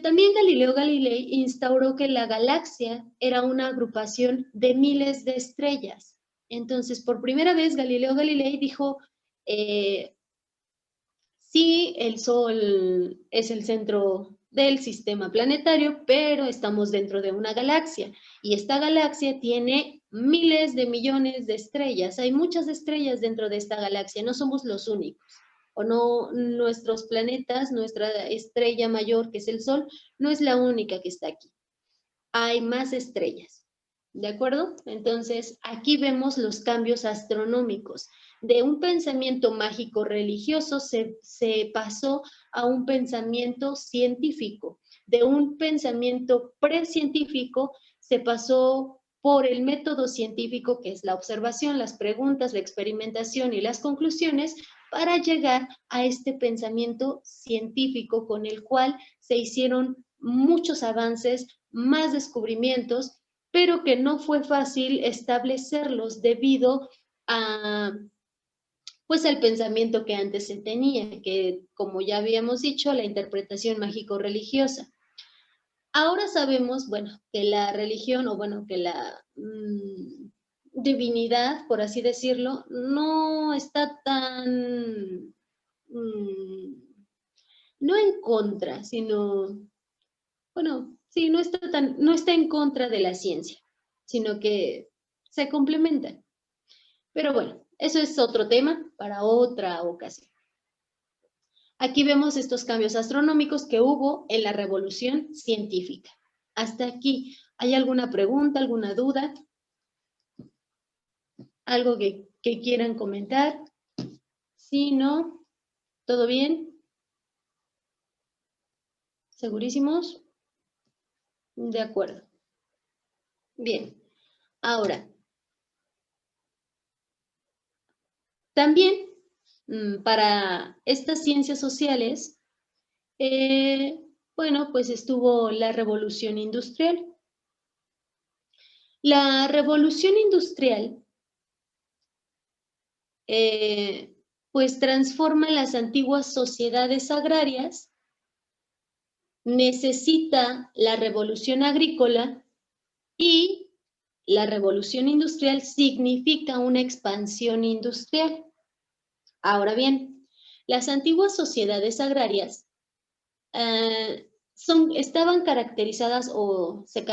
También Galileo Galilei instauró que la galaxia era una agrupación de miles de estrellas. Entonces, por primera vez, Galileo Galilei dijo, sí, el Sol es el centro del sistema planetario, pero estamos dentro de una galaxia y esta galaxia tiene miles de millones de estrellas. Hay muchas estrellas dentro de esta galaxia, no somos los únicos. O no, nuestros planetas, nuestra estrella mayor, que es el Sol, no es la única que está aquí. Hay más estrellas, ¿de acuerdo? Entonces, aquí vemos los cambios astronómicos. De un pensamiento mágico religioso se pasó a un pensamiento científico. De un pensamiento precientífico se pasó por el método científico, que es la observación, las preguntas, la experimentación y las conclusiones, para llegar a este pensamiento científico con el cual se hicieron muchos avances, más descubrimientos, pero que no fue fácil establecerlos debido a, pues, al pensamiento que antes se tenía, que como ya habíamos dicho, la interpretación mágico-religiosa. Ahora sabemos, bueno, que la religión, o bueno, que la divinidad, por así decirlo, no está tan, no en contra, sino, bueno, sí, no está en contra de la ciencia, sino que se complementan. Pero bueno, eso es otro tema para otra ocasión. Aquí vemos estos cambios astronómicos que hubo en la revolución científica. Hasta aquí, ¿hay alguna pregunta, alguna duda? ¿Algo que quieran comentar? ¿Sí, no? ¿Todo bien? ¿Segurísimos? De acuerdo. Bien, ahora, también para estas ciencias sociales, bueno, pues estuvo la revolución industrial. La revolución industrial, pues transforma las antiguas sociedades agrarias, necesita la revolución agrícola y la revolución industrial significa una expansión industrial. Ahora bien, las antiguas sociedades agrarias estaban caracterizadas o se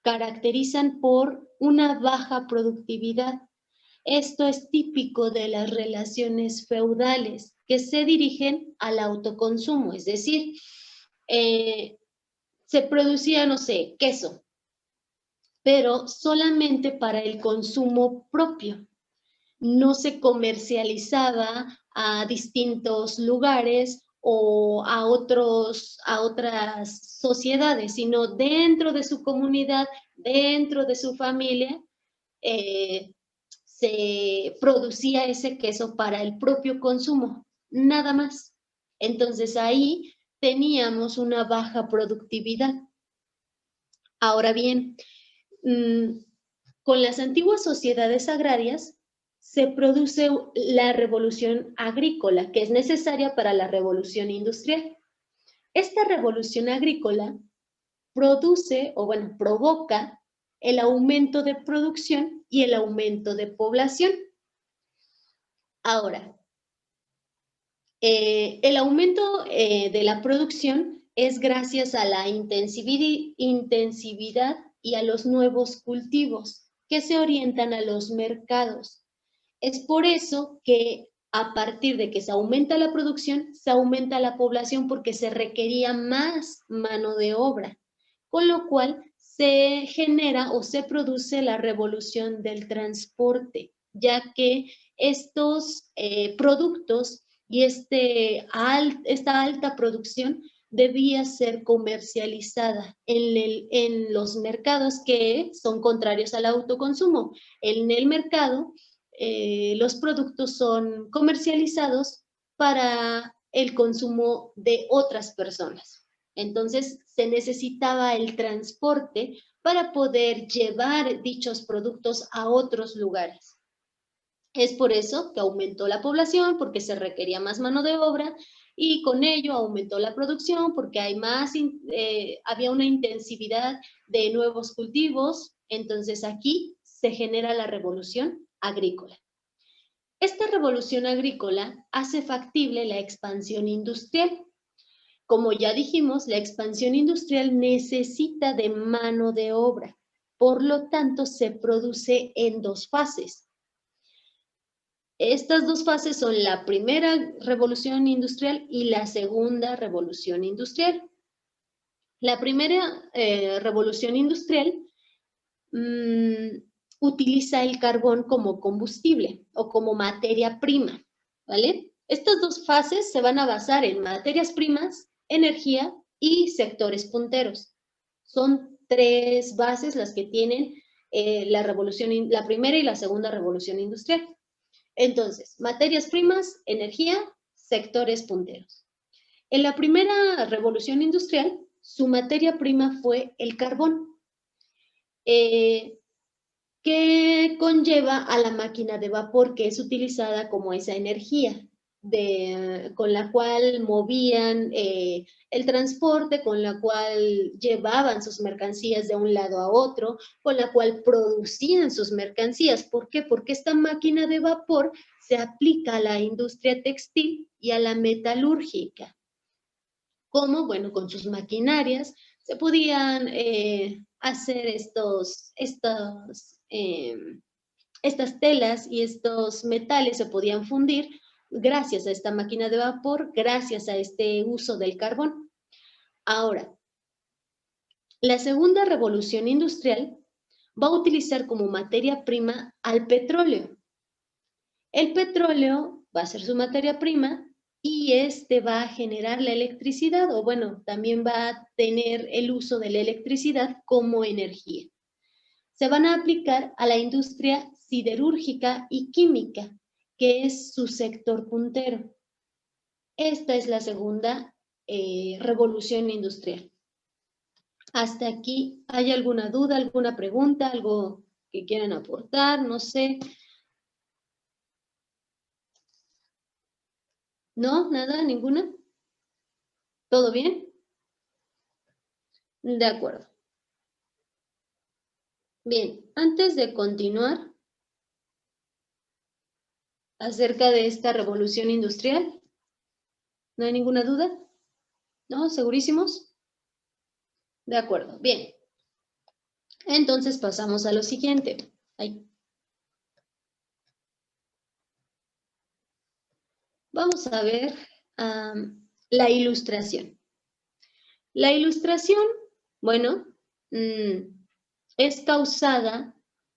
caracterizan por una baja productividad. Esto es típico de las relaciones feudales que se dirigen al autoconsumo, es decir, se producía, no sé, queso, pero solamente para el consumo propio. No se comercializaba a distintos lugares o a otras sociedades, sino dentro de su comunidad, dentro de su familia, se producía ese queso para el propio consumo, nada más. Entonces ahí teníamos una baja productividad. Ahora bien, con las antiguas sociedades agrarias se produce la revolución agrícola, que es necesaria para la revolución industrial. Esta revolución agrícola produce, o bueno, provoca el aumento de producción y el aumento de población. Ahora, el aumento de la producción es gracias a la intensividad y a los nuevos cultivos que se orientan a los mercados. Es por eso que a partir de que se aumenta la producción, se aumenta la población porque se requería más mano de obra, con lo cual se genera o se produce la revolución del transporte, ya que estos productos y esta alta producción debía ser comercializada en los mercados que son contrarios al autoconsumo. En el mercado, los productos son comercializados para el consumo de otras personas. Entonces, se necesitaba el transporte para poder llevar dichos productos a otros lugares. Es por eso que aumentó la población, porque se requería más mano de obra, y con ello aumentó la producción porque había una intensividad de nuevos cultivos. Entonces aquí se genera la revolución agrícola. Esta revolución agrícola hace factible la expansión industrial. Como ya dijimos, la expansión industrial necesita de mano de obra, por lo tanto se produce en dos fases. Estas dos fases son la primera revolución industrial y la segunda revolución industrial. La primera revolución industrial utiliza el carbón como combustible o como materia prima, ¿vale? Estas dos fases se van a basar en materias primas, energía y sectores punteros. Son tres bases las que tienen la primera y la segunda revolución industrial. Entonces, materias primas, energía, sectores punteros. En la primera revolución industrial, su materia prima fue el carbón, que conlleva a la máquina de vapor, que es utilizada como esa energía con la cual movían el transporte, con la cual llevaban sus mercancías de un lado a otro, con la cual producían sus mercancías. ¿Por qué? Porque esta máquina de vapor se aplica a la industria textil y a la metalúrgica. ¿Cómo? Bueno, con sus maquinarias se podían hacer estas telas y estos metales se podían fundir gracias a esta máquina de vapor, gracias a este uso del carbón. Ahora, la segunda revolución industrial va a utilizar como materia prima al petróleo. El petróleo va a ser su materia prima y este va a generar la electricidad, o bueno, también va a tener el uso de la electricidad como energía. se van a aplicar a la industria siderúrgica y química, que es su sector puntero. Esta es la segunda revolución industrial. Hasta aquí, ¿hay alguna duda, alguna pregunta, algo que quieran aportar? No sé. ¿No? ¿Nada? ¿Ninguna? ¿Todo bien? De acuerdo. Bien, antes de continuar acerca de esta revolución industrial, ¿no hay ninguna duda? ¿No? ¿Segurísimos? De acuerdo, bien. Entonces pasamos a lo siguiente. Ahí. Vamos a ver la ilustración. La ilustración, bueno, es causada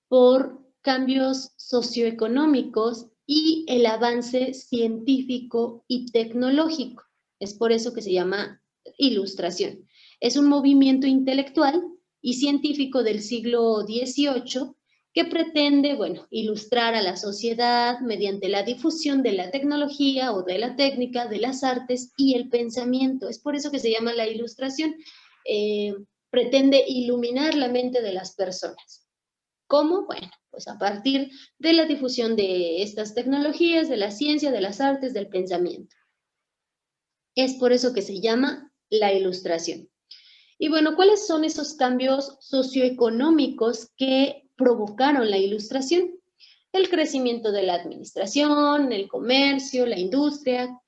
por cambios socioeconómicos y el avance científico y tecnológico. Es por eso que se llama ilustración. Es un movimiento intelectual y científico del siglo XVIII que pretende, bueno, ilustrar a la sociedad mediante la difusión de la tecnología o de la técnica, de las artes y el pensamiento. Es por eso que se llama la ilustración. Pretende iluminar la mente de las personas. ¿Cómo? Bueno, pues a partir de la difusión de estas tecnologías, de la ciencia, de las artes, del pensamiento. Es por eso que se llama la ilustración. Y bueno, ¿cuáles son esos cambios socioeconómicos que provocaron la ilustración? El crecimiento de la administración, el comercio, la industria,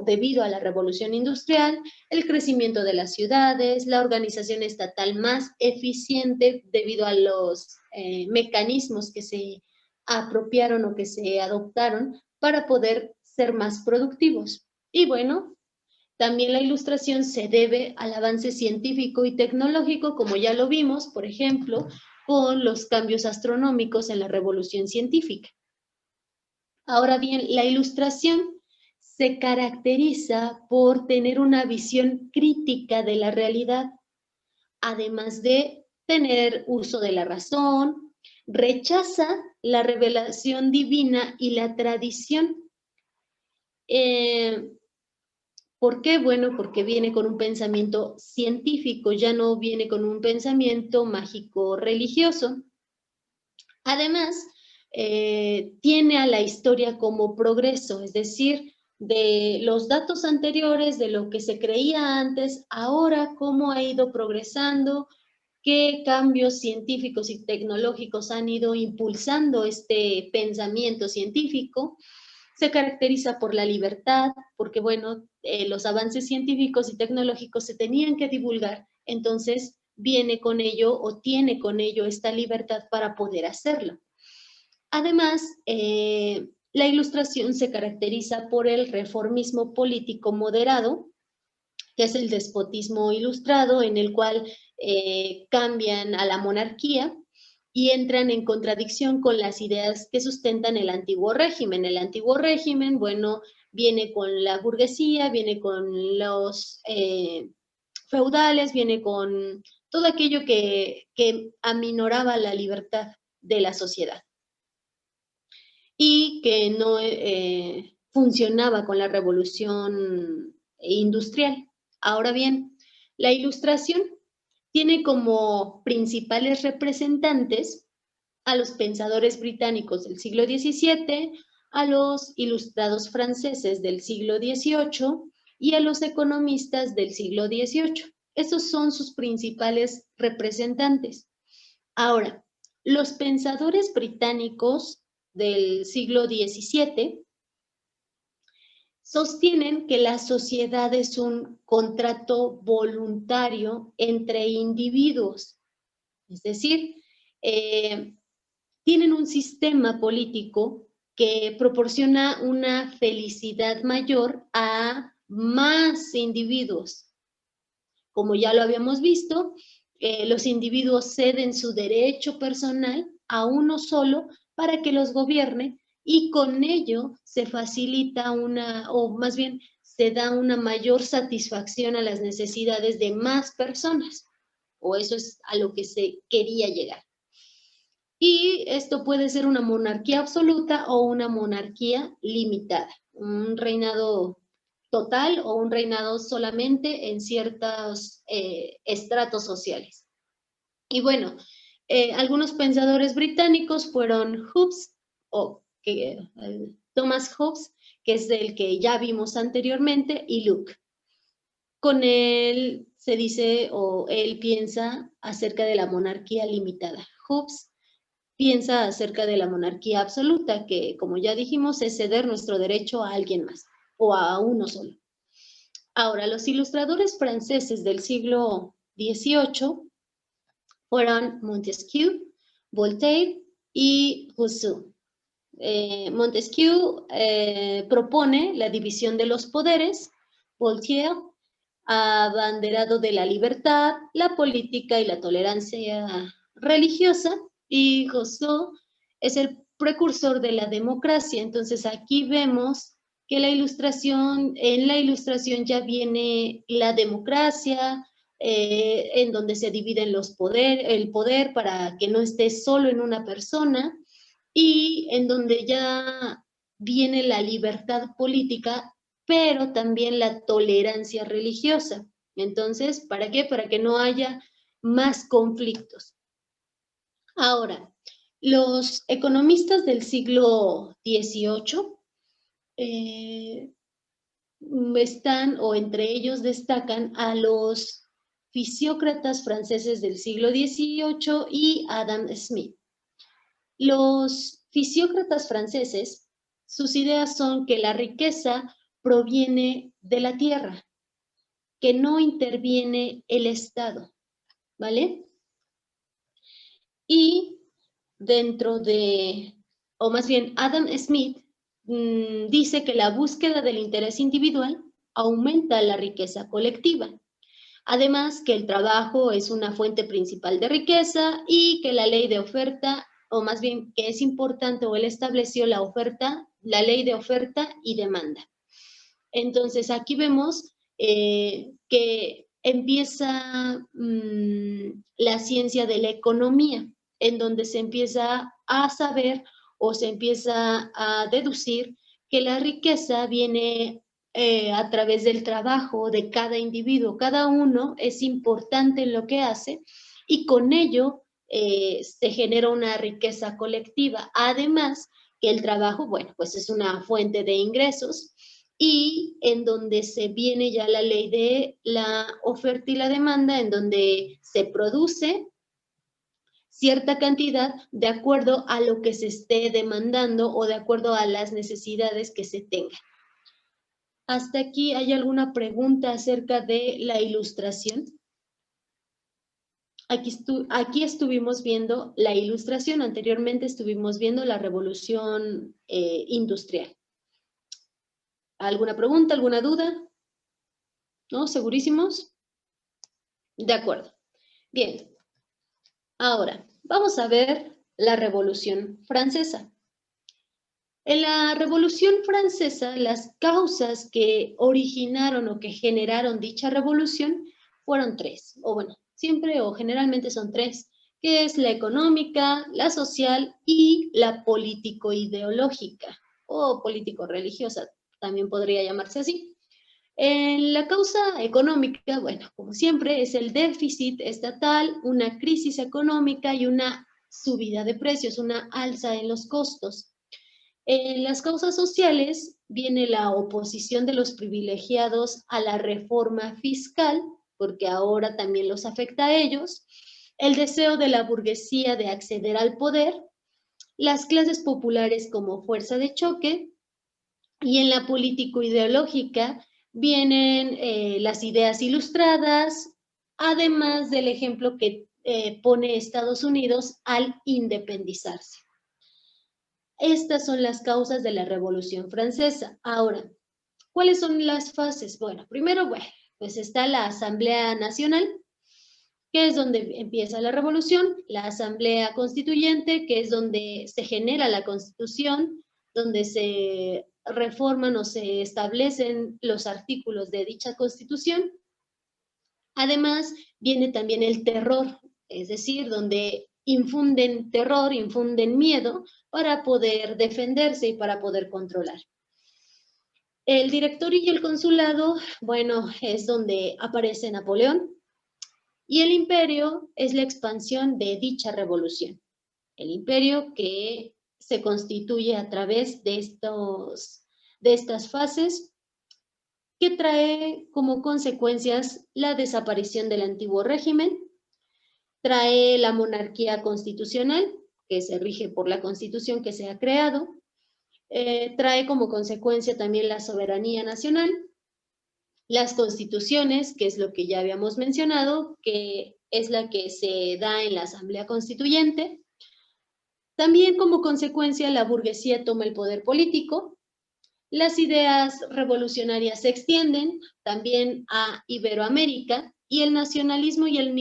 debido a la revolución industrial, el crecimiento de las ciudades, la organización estatal más eficiente debido a los mecanismos que se apropiaron o que se adoptaron para poder ser más productivos. Y bueno, también la ilustración se debe al avance científico y tecnológico, como ya lo vimos, por ejemplo, con los cambios astronómicos en la revolución científica. Ahora bien, la ilustración se caracteriza por tener una visión crítica de la realidad, además de tener uso de la razón, rechaza la revelación divina y la tradición. ¿Por qué? Bueno, porque viene con un pensamiento científico, ya no viene con un pensamiento mágico religioso. Además, tiene a la historia como progreso, es decir, de los datos anteriores, de lo que se creía antes, ahora cómo ha ido progresando, qué cambios científicos y tecnológicos han ido impulsando este pensamiento científico. Se caracteriza por la libertad, porque bueno, los avances científicos y tecnológicos se tenían que divulgar, entonces viene con ello o tiene con ello esta libertad para poder hacerlo. Además, la ilustración se caracteriza por el reformismo político moderado, que es el despotismo ilustrado, en el cual cambian a la monarquía y entran en contradicción con las ideas que sustentan el antiguo régimen. El antiguo régimen, bueno, viene con la burguesía, viene con los feudales, viene con todo aquello que aminoraba la libertad de la sociedad y que no funcionaba con la revolución industrial. Ahora bien, la ilustración tiene como principales representantes a los pensadores británicos del siglo XVII, a los ilustrados franceses del siglo XVIII y a los economistas del siglo XVIII. Esos son sus principales representantes. Ahora, los pensadores británicos del siglo XVII sostienen que la sociedad es un contrato voluntario entre individuos, es decir, tienen un sistema político que proporciona una felicidad mayor a más individuos. Como ya lo habíamos visto, los individuos ceden su derecho personal a uno solo para que los gobierne y con ello se facilita o más bien se da una mayor satisfacción a las necesidades de más personas, o eso es a lo que se quería llegar. Y esto puede ser una monarquía absoluta o una monarquía limitada, un reinado total o un reinado solamente en ciertos estratos sociales. Y bueno, algunos pensadores británicos fueron Hobbes, Thomas Hobbes, que es el que ya vimos anteriormente, y Locke. Con él se dice o él piensa acerca de la monarquía limitada. Hobbes piensa acerca de la monarquía absoluta, que como ya dijimos es ceder nuestro derecho a alguien más o a uno solo. Ahora, los ilustradores franceses del siglo XVIII fueron Montesquieu, Voltaire y Rousseau. Montesquieu propone la división de los poderes, Voltaire abanderado de la libertad, la política y la tolerancia religiosa, y Rousseau es el precursor de la democracia. Entonces aquí vemos que en la ilustración ya viene la democracia, en donde se dividen el poder para que no esté solo en una persona, y en donde ya viene la libertad política, pero también la tolerancia religiosa. Entonces, ¿para qué? Para que no haya más conflictos. Ahora, los economistas del siglo XVIII están, o entre ellos destacan a los fisiócratas franceses del siglo XVIII y Adam Smith. Los fisiócratas franceses, sus ideas son que la riqueza proviene de la tierra, que no interviene el Estado, ¿vale? Y dentro de, o más bien Adam Smith dice que la búsqueda del interés individual aumenta la riqueza colectiva. Además, que el trabajo es una fuente principal de riqueza y que la ley de oferta, o más bien que es importante, o él estableció la ley de oferta y demanda. Entonces, aquí vemos que empieza la ciencia de la economía, en donde se empieza a saber o se empieza a deducir que la riqueza viene a través del trabajo de cada individuo. Cada uno es importante en lo que hace y con ello se genera una riqueza colectiva. Además, que el trabajo, bueno, pues es una fuente de ingresos, y en donde se viene ya la ley de la oferta y la demanda, en donde se produce cierta cantidad de acuerdo a lo que se esté demandando o de acuerdo a las necesidades que se tengan. ¿Hasta aquí hay alguna pregunta acerca de la ilustración? Aquí estuvimos viendo la ilustración, anteriormente estuvimos viendo la revolución industrial. ¿Alguna pregunta, alguna duda? ¿No? ¿Segurísimos? De acuerdo. Bien. Ahora, vamos a ver la Revolución Francesa. En la Revolución Francesa, las causas que originaron o que generaron dicha revolución fueron tres, o bueno, siempre o generalmente son tres, que es la económica, la social y la político-ideológica, o político-religiosa, también podría llamarse así. La causa económica, bueno, como siempre, es el déficit estatal, una crisis económica y una subida de precios, una alza en los costos. En las causas sociales viene la oposición de los privilegiados a la reforma fiscal, porque ahora también los afecta a ellos, el deseo de la burguesía de acceder al poder, las clases populares como fuerza de choque, y en la político-ideológica vienen las ideas ilustradas, además del ejemplo que pone Estados Unidos al independizarse. Estas son las causas de la Revolución Francesa. Ahora, ¿cuáles son las fases? Bueno, primero, pues está la Asamblea Nacional, que es donde empieza la revolución, la Asamblea Constituyente, que es donde se genera la Constitución, donde se reforman o se establecen los artículos de dicha Constitución. Además, viene también el terror, es decir, donde infunden terror, infunden miedo para poder defenderse y para poder controlar. El directorio y el consulado, bueno, es donde aparece Napoleón, y el imperio es la expansión de dicha revolución. El imperio que se constituye a través de estas fases, que trae como consecuencias la desaparición del antiguo régimen, trae la monarquía constitucional, que se rige por la constitución que se ha creado, trae como consecuencia también la soberanía nacional, las constituciones, que es lo que ya habíamos mencionado, que es la que se da en la Asamblea Constituyente. También como consecuencia la burguesía toma el poder político, las ideas revolucionarias se extienden también a Iberoamérica y el nacionalismo y el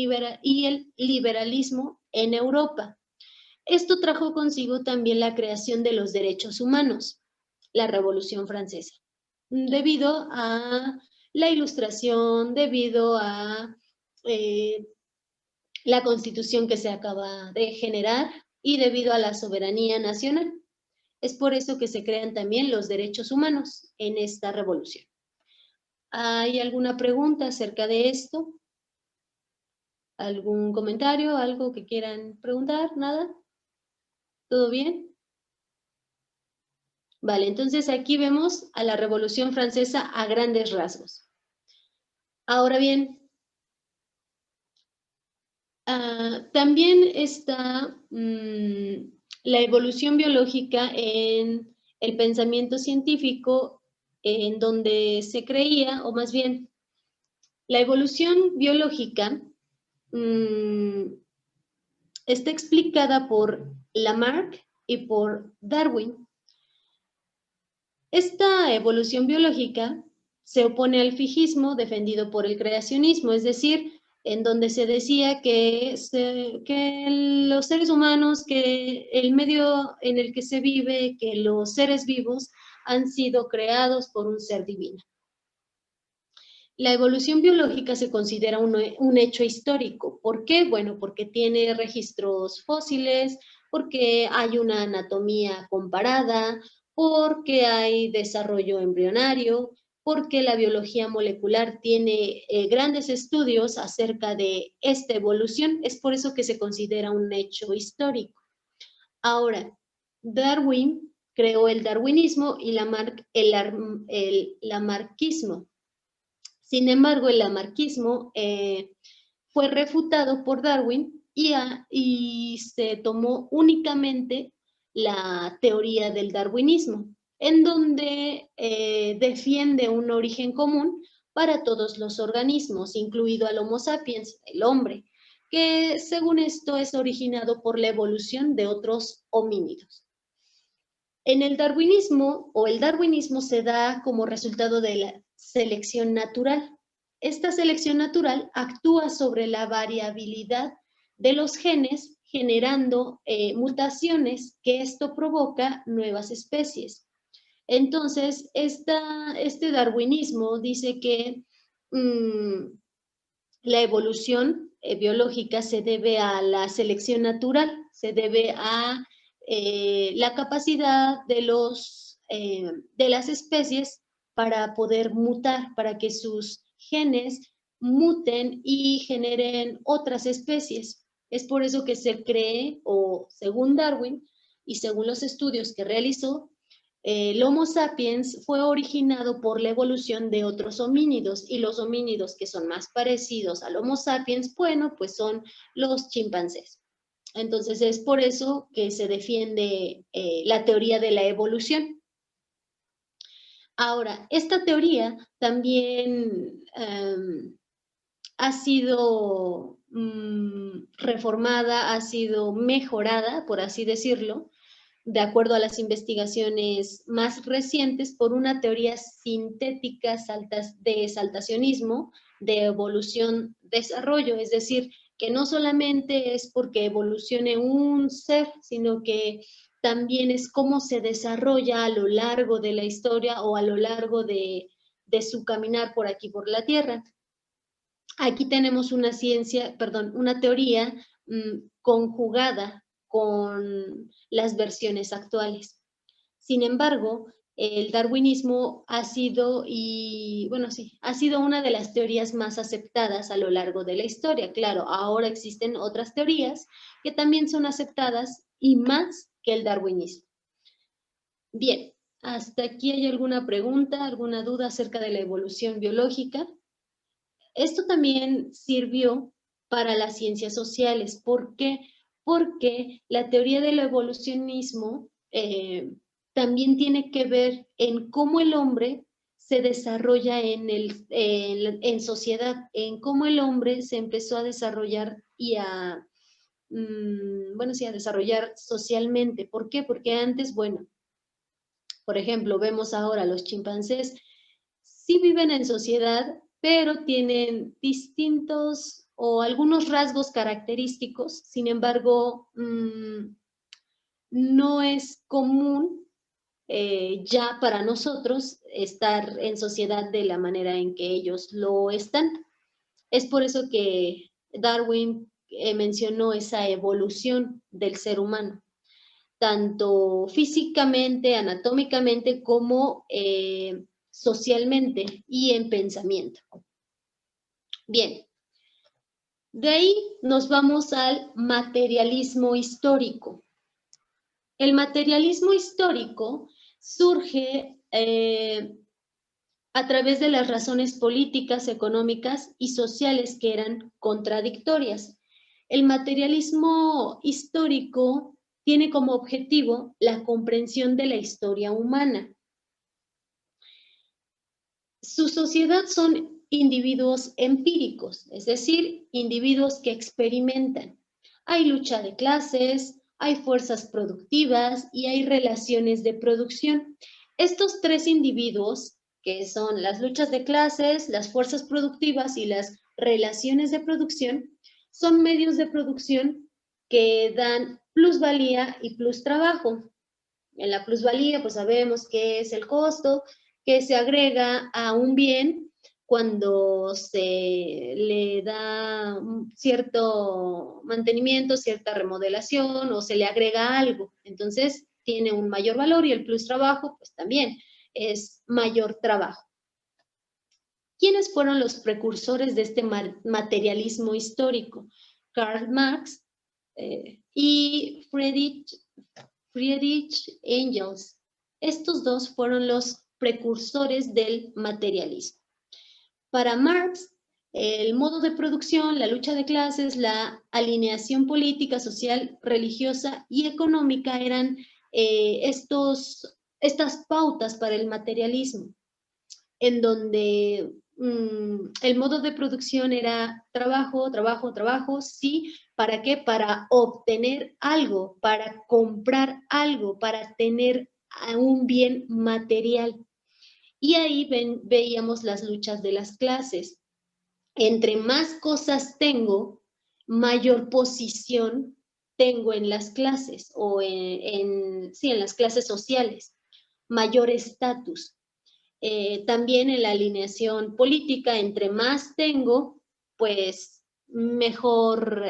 liberalismo en Europa. Esto trajo consigo también la creación de los derechos humanos, la Revolución Francesa, debido a la Ilustración, debido a la Constitución que se acaba de generar y debido a la soberanía nacional. Es por eso que se crean también los derechos humanos en esta revolución. ¿Hay alguna pregunta acerca de esto? ¿Algún comentario? ¿Algo que quieran preguntar? ¿Nada? ¿Todo bien? Vale, entonces aquí vemos a la Revolución Francesa a grandes rasgos. Ahora bien, también está la evolución biológica en el pensamiento científico, en donde se creía, o más bien, la evolución biológica está explicada por Lamarck y por Darwin. Esta evolución biológica se opone al fijismo defendido por el creacionismo, es decir, en donde se decía que los seres humanos, que el medio en el que se vive, que los seres vivos han sido creados por un ser divino. La evolución biológica se considera un hecho histórico. ¿Por qué? Bueno, porque tiene registros fósiles, porque hay una anatomía comparada, porque hay desarrollo embrionario, porque la biología molecular tiene grandes estudios acerca de esta evolución. Es por eso que se considera un hecho histórico. Ahora, Darwin creó el darwinismo y Lamarck el lamarquismo. Sin embargo, el lamarquismo fue refutado por Darwin y se tomó únicamente la teoría del darwinismo, en donde defiende un origen común para todos los organismos, incluido al Homo sapiens, el hombre, que según esto es originado por la evolución de otros homínidos. En el darwinismo, el darwinismo se da como resultado de la selección natural. Esta selección natural actúa sobre la variabilidad de los genes, generando mutaciones, que esto provoca nuevas especies. Entonces, este darwinismo dice que la evolución biológica se debe a la selección natural, se debe a la capacidad de las especies para poder mutar, para que sus genes muten y generen otras especies. Es por eso que se cree, o según Darwin y según los estudios que realizó, el Homo sapiens fue originado por la evolución de otros homínidos, y los homínidos que son más parecidos al Homo sapiens, bueno, pues son los chimpancés. Entonces es por eso que se defiende la teoría de la evolución. Ahora, esta teoría también ha sido reformada, ha sido mejorada, por así decirlo, de acuerdo a las investigaciones más recientes, por una teoría sintética de saltacionismo, de evolución-desarrollo, es decir, que no solamente es porque evolucione un ser, sino que también es cómo se desarrolla a lo largo de la historia o a lo largo de su caminar por aquí, por la Tierra. Aquí tenemos una teoría conjugada con las versiones actuales. Sin embargo, el darwinismo ha sido, ha sido una de las teorías más aceptadas a lo largo de la historia. Claro, ahora existen otras teorías que también son aceptadas y más que el darwinismo. Bien, ¿hasta aquí hay alguna pregunta, alguna duda acerca de la evolución biológica? Esto también sirvió para las ciencias sociales. ¿Por qué? Porque la teoría del evolucionismo también tiene que ver en cómo el hombre se desarrolla en sociedad, en cómo el hombre se empezó a desarrollar y a desarrollar socialmente. ¿Por qué? Porque antes, por ejemplo, vemos ahora los chimpancés, sí viven en sociedad, pero tienen distintos o algunos rasgos característicos. Sin embargo, no es común ya para nosotros estar en sociedad de la manera en que ellos lo están. Es por eso que Darwin mencionó esa evolución del ser humano, tanto físicamente, anatómicamente, como socialmente y en pensamiento. Bien, de ahí nos vamos al materialismo histórico. El materialismo histórico surge a través de las razones políticas, económicas y sociales que eran contradictorias. El materialismo histórico tiene como objetivo la comprensión de la historia humana. Su sociedad son individuos empíricos, es decir, individuos que experimentan. Hay lucha de clases, hay fuerzas productivas y hay relaciones de producción. Estos tres individuos, que son las luchas de clases, las fuerzas productivas y las relaciones de producción, son medios de producción que dan plusvalía y plus trabajo. En la plusvalía, pues sabemos qué es el costo que se agrega a un bien cuando se le da cierto mantenimiento, cierta remodelación o se le agrega algo. Entonces, tiene un mayor valor y el plus trabajo, pues también es mayor trabajo. ¿Quiénes fueron los precursores de este materialismo histórico? Karl Marx y Friedrich Engels. Estos dos fueron los precursores del materialismo. Para Marx, el modo de producción, la lucha de clases, la alineación política, social, religiosa y económica eran estas pautas para el materialismo, en donde el modo de producción era trabajo, trabajo, trabajo, sí. ¿Para qué? Para obtener algo, para comprar algo, para tener un bien material. Y ahí veíamos las luchas de las clases. Entre más cosas tengo, mayor posición tengo en las clases o en las clases sociales, mayor estatus. También en la alineación política, entre más tengo, pues mejor,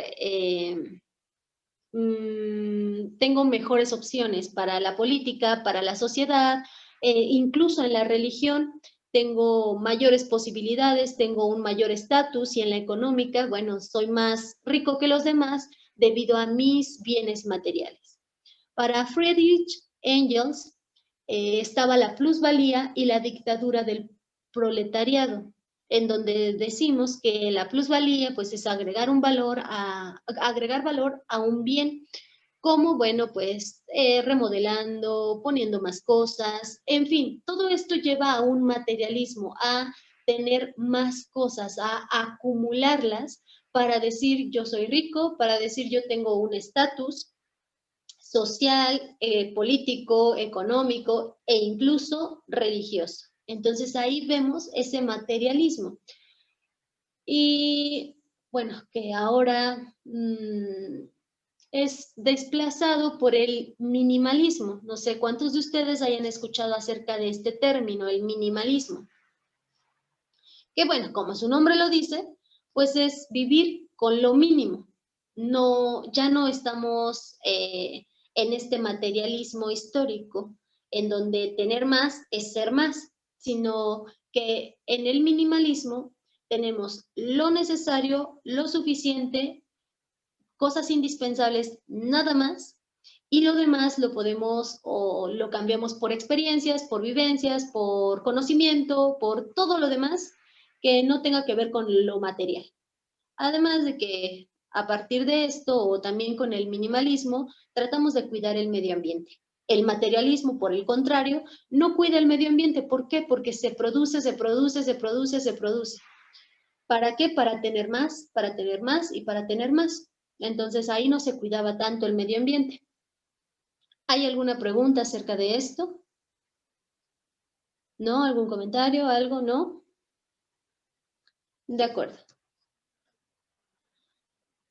tengo mejores opciones para la política, para la sociedad, incluso en la religión tengo mayores posibilidades, tengo un mayor estatus, y en la económica, bueno, soy más rico que los demás debido a mis bienes materiales. Para Friedrich Engels, estaba la plusvalía y la dictadura del proletariado, en donde decimos que la plusvalía pues es agregar valor a un bien, como pues remodelando, poniendo más cosas, en fin, todo esto lleva a un materialismo, a tener más cosas, a acumularlas para decir yo soy rico, para decir yo tengo un estatus social, político, económico e incluso religioso. Entonces ahí vemos ese materialismo. Y bueno, que ahora es desplazado por el minimalismo. No sé cuántos de ustedes hayan escuchado acerca de este término, el minimalismo. Que bueno, como su nombre lo dice, pues es vivir con lo mínimo. ya no estamos en este materialismo histórico, en donde tener más es ser más, sino que en el minimalismo tenemos lo necesario, lo suficiente, cosas indispensables, nada más, y lo demás lo podemos o lo cambiamos por experiencias, por vivencias, por conocimiento, por todo lo demás que no tenga que ver con lo material. Además de que a partir de esto, o también con el minimalismo, tratamos de cuidar el medio ambiente. El materialismo, por el contrario, no cuida el medio ambiente. ¿Por qué? Porque se produce, se produce, se produce, se produce. ¿Para qué? Para tener más y para tener más. Entonces ahí no se cuidaba tanto el medio ambiente. ¿Hay alguna pregunta acerca de esto? ¿No? ¿Algún comentario? ¿Algo? ¿No? De acuerdo.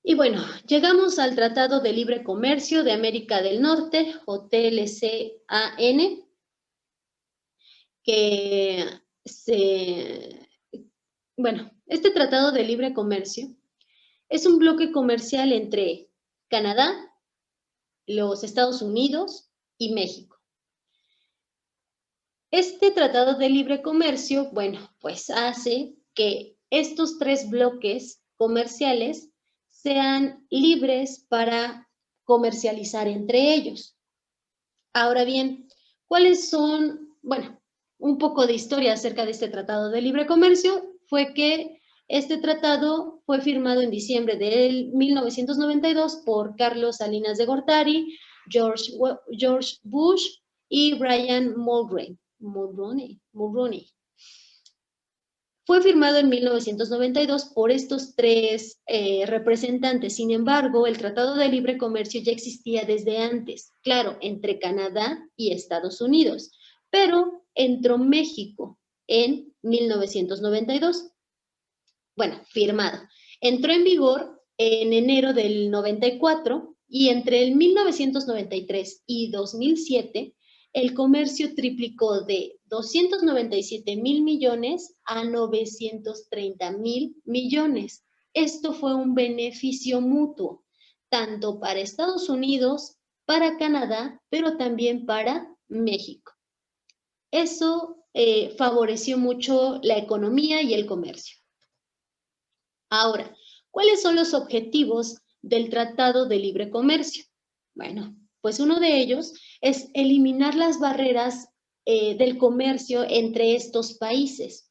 Y bueno, llegamos al Tratado de Libre Comercio de América del Norte, o TLCAN, que este Tratado de Libre Comercio es un bloque comercial entre Canadá, los Estados Unidos y México. Este Tratado de Libre Comercio, pues hace que estos tres bloques comerciales sean libres para comercializar entre ellos. Ahora bien, ¿cuáles son? Un poco de historia acerca de este Tratado de Libre Comercio fue que este tratado fue firmado en diciembre de 1992 por Carlos Salinas de Gortari, George Bush y Brian Mulroney. Fue firmado en 1992 por estos tres representantes. Sin embargo, el Tratado de Libre Comercio ya existía desde antes, claro, entre Canadá y Estados Unidos, pero entró México en 1992. Firmado. Entró en vigor en enero del 94 y entre el 1993 y 2007, el comercio triplicó de 297,000 millones a 930,000 millones. Esto fue un beneficio mutuo, tanto para Estados Unidos, para Canadá, pero también para México. Eso favoreció mucho la economía y el comercio. Ahora, ¿cuáles son los objetivos del Tratado de Libre Comercio? Pues uno de ellos es eliminar las barreras del comercio entre estos países,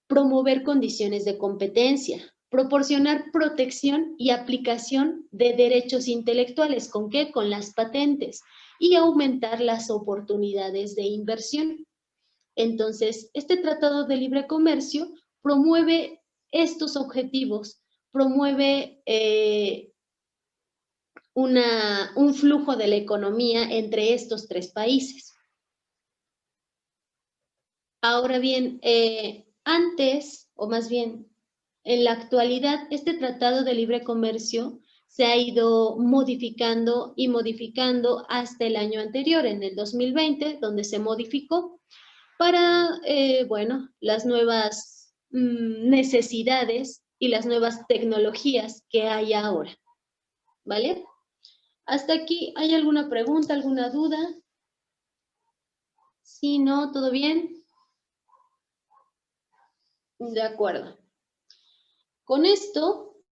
promover condiciones de competencia, proporcionar protección y aplicación de derechos intelectuales. ¿Con qué? Con las patentes, y aumentar las oportunidades de inversión. Entonces, este Tratado de Libre Comercio promueve estos objetivos, promueve un flujo de la economía entre estos tres países. Ahora bien, antes, o más bien, en la actualidad, este Tratado de Libre Comercio se ha ido modificando y modificando hasta el año anterior, en el 2020, donde se modificó para, las nuevas necesidades y las nuevas tecnologías que hay ahora. ¿Vale? Hasta aquí, ¿hay alguna pregunta, alguna duda? ¿Sí, no? ¿Todo bien? De acuerdo. Con esto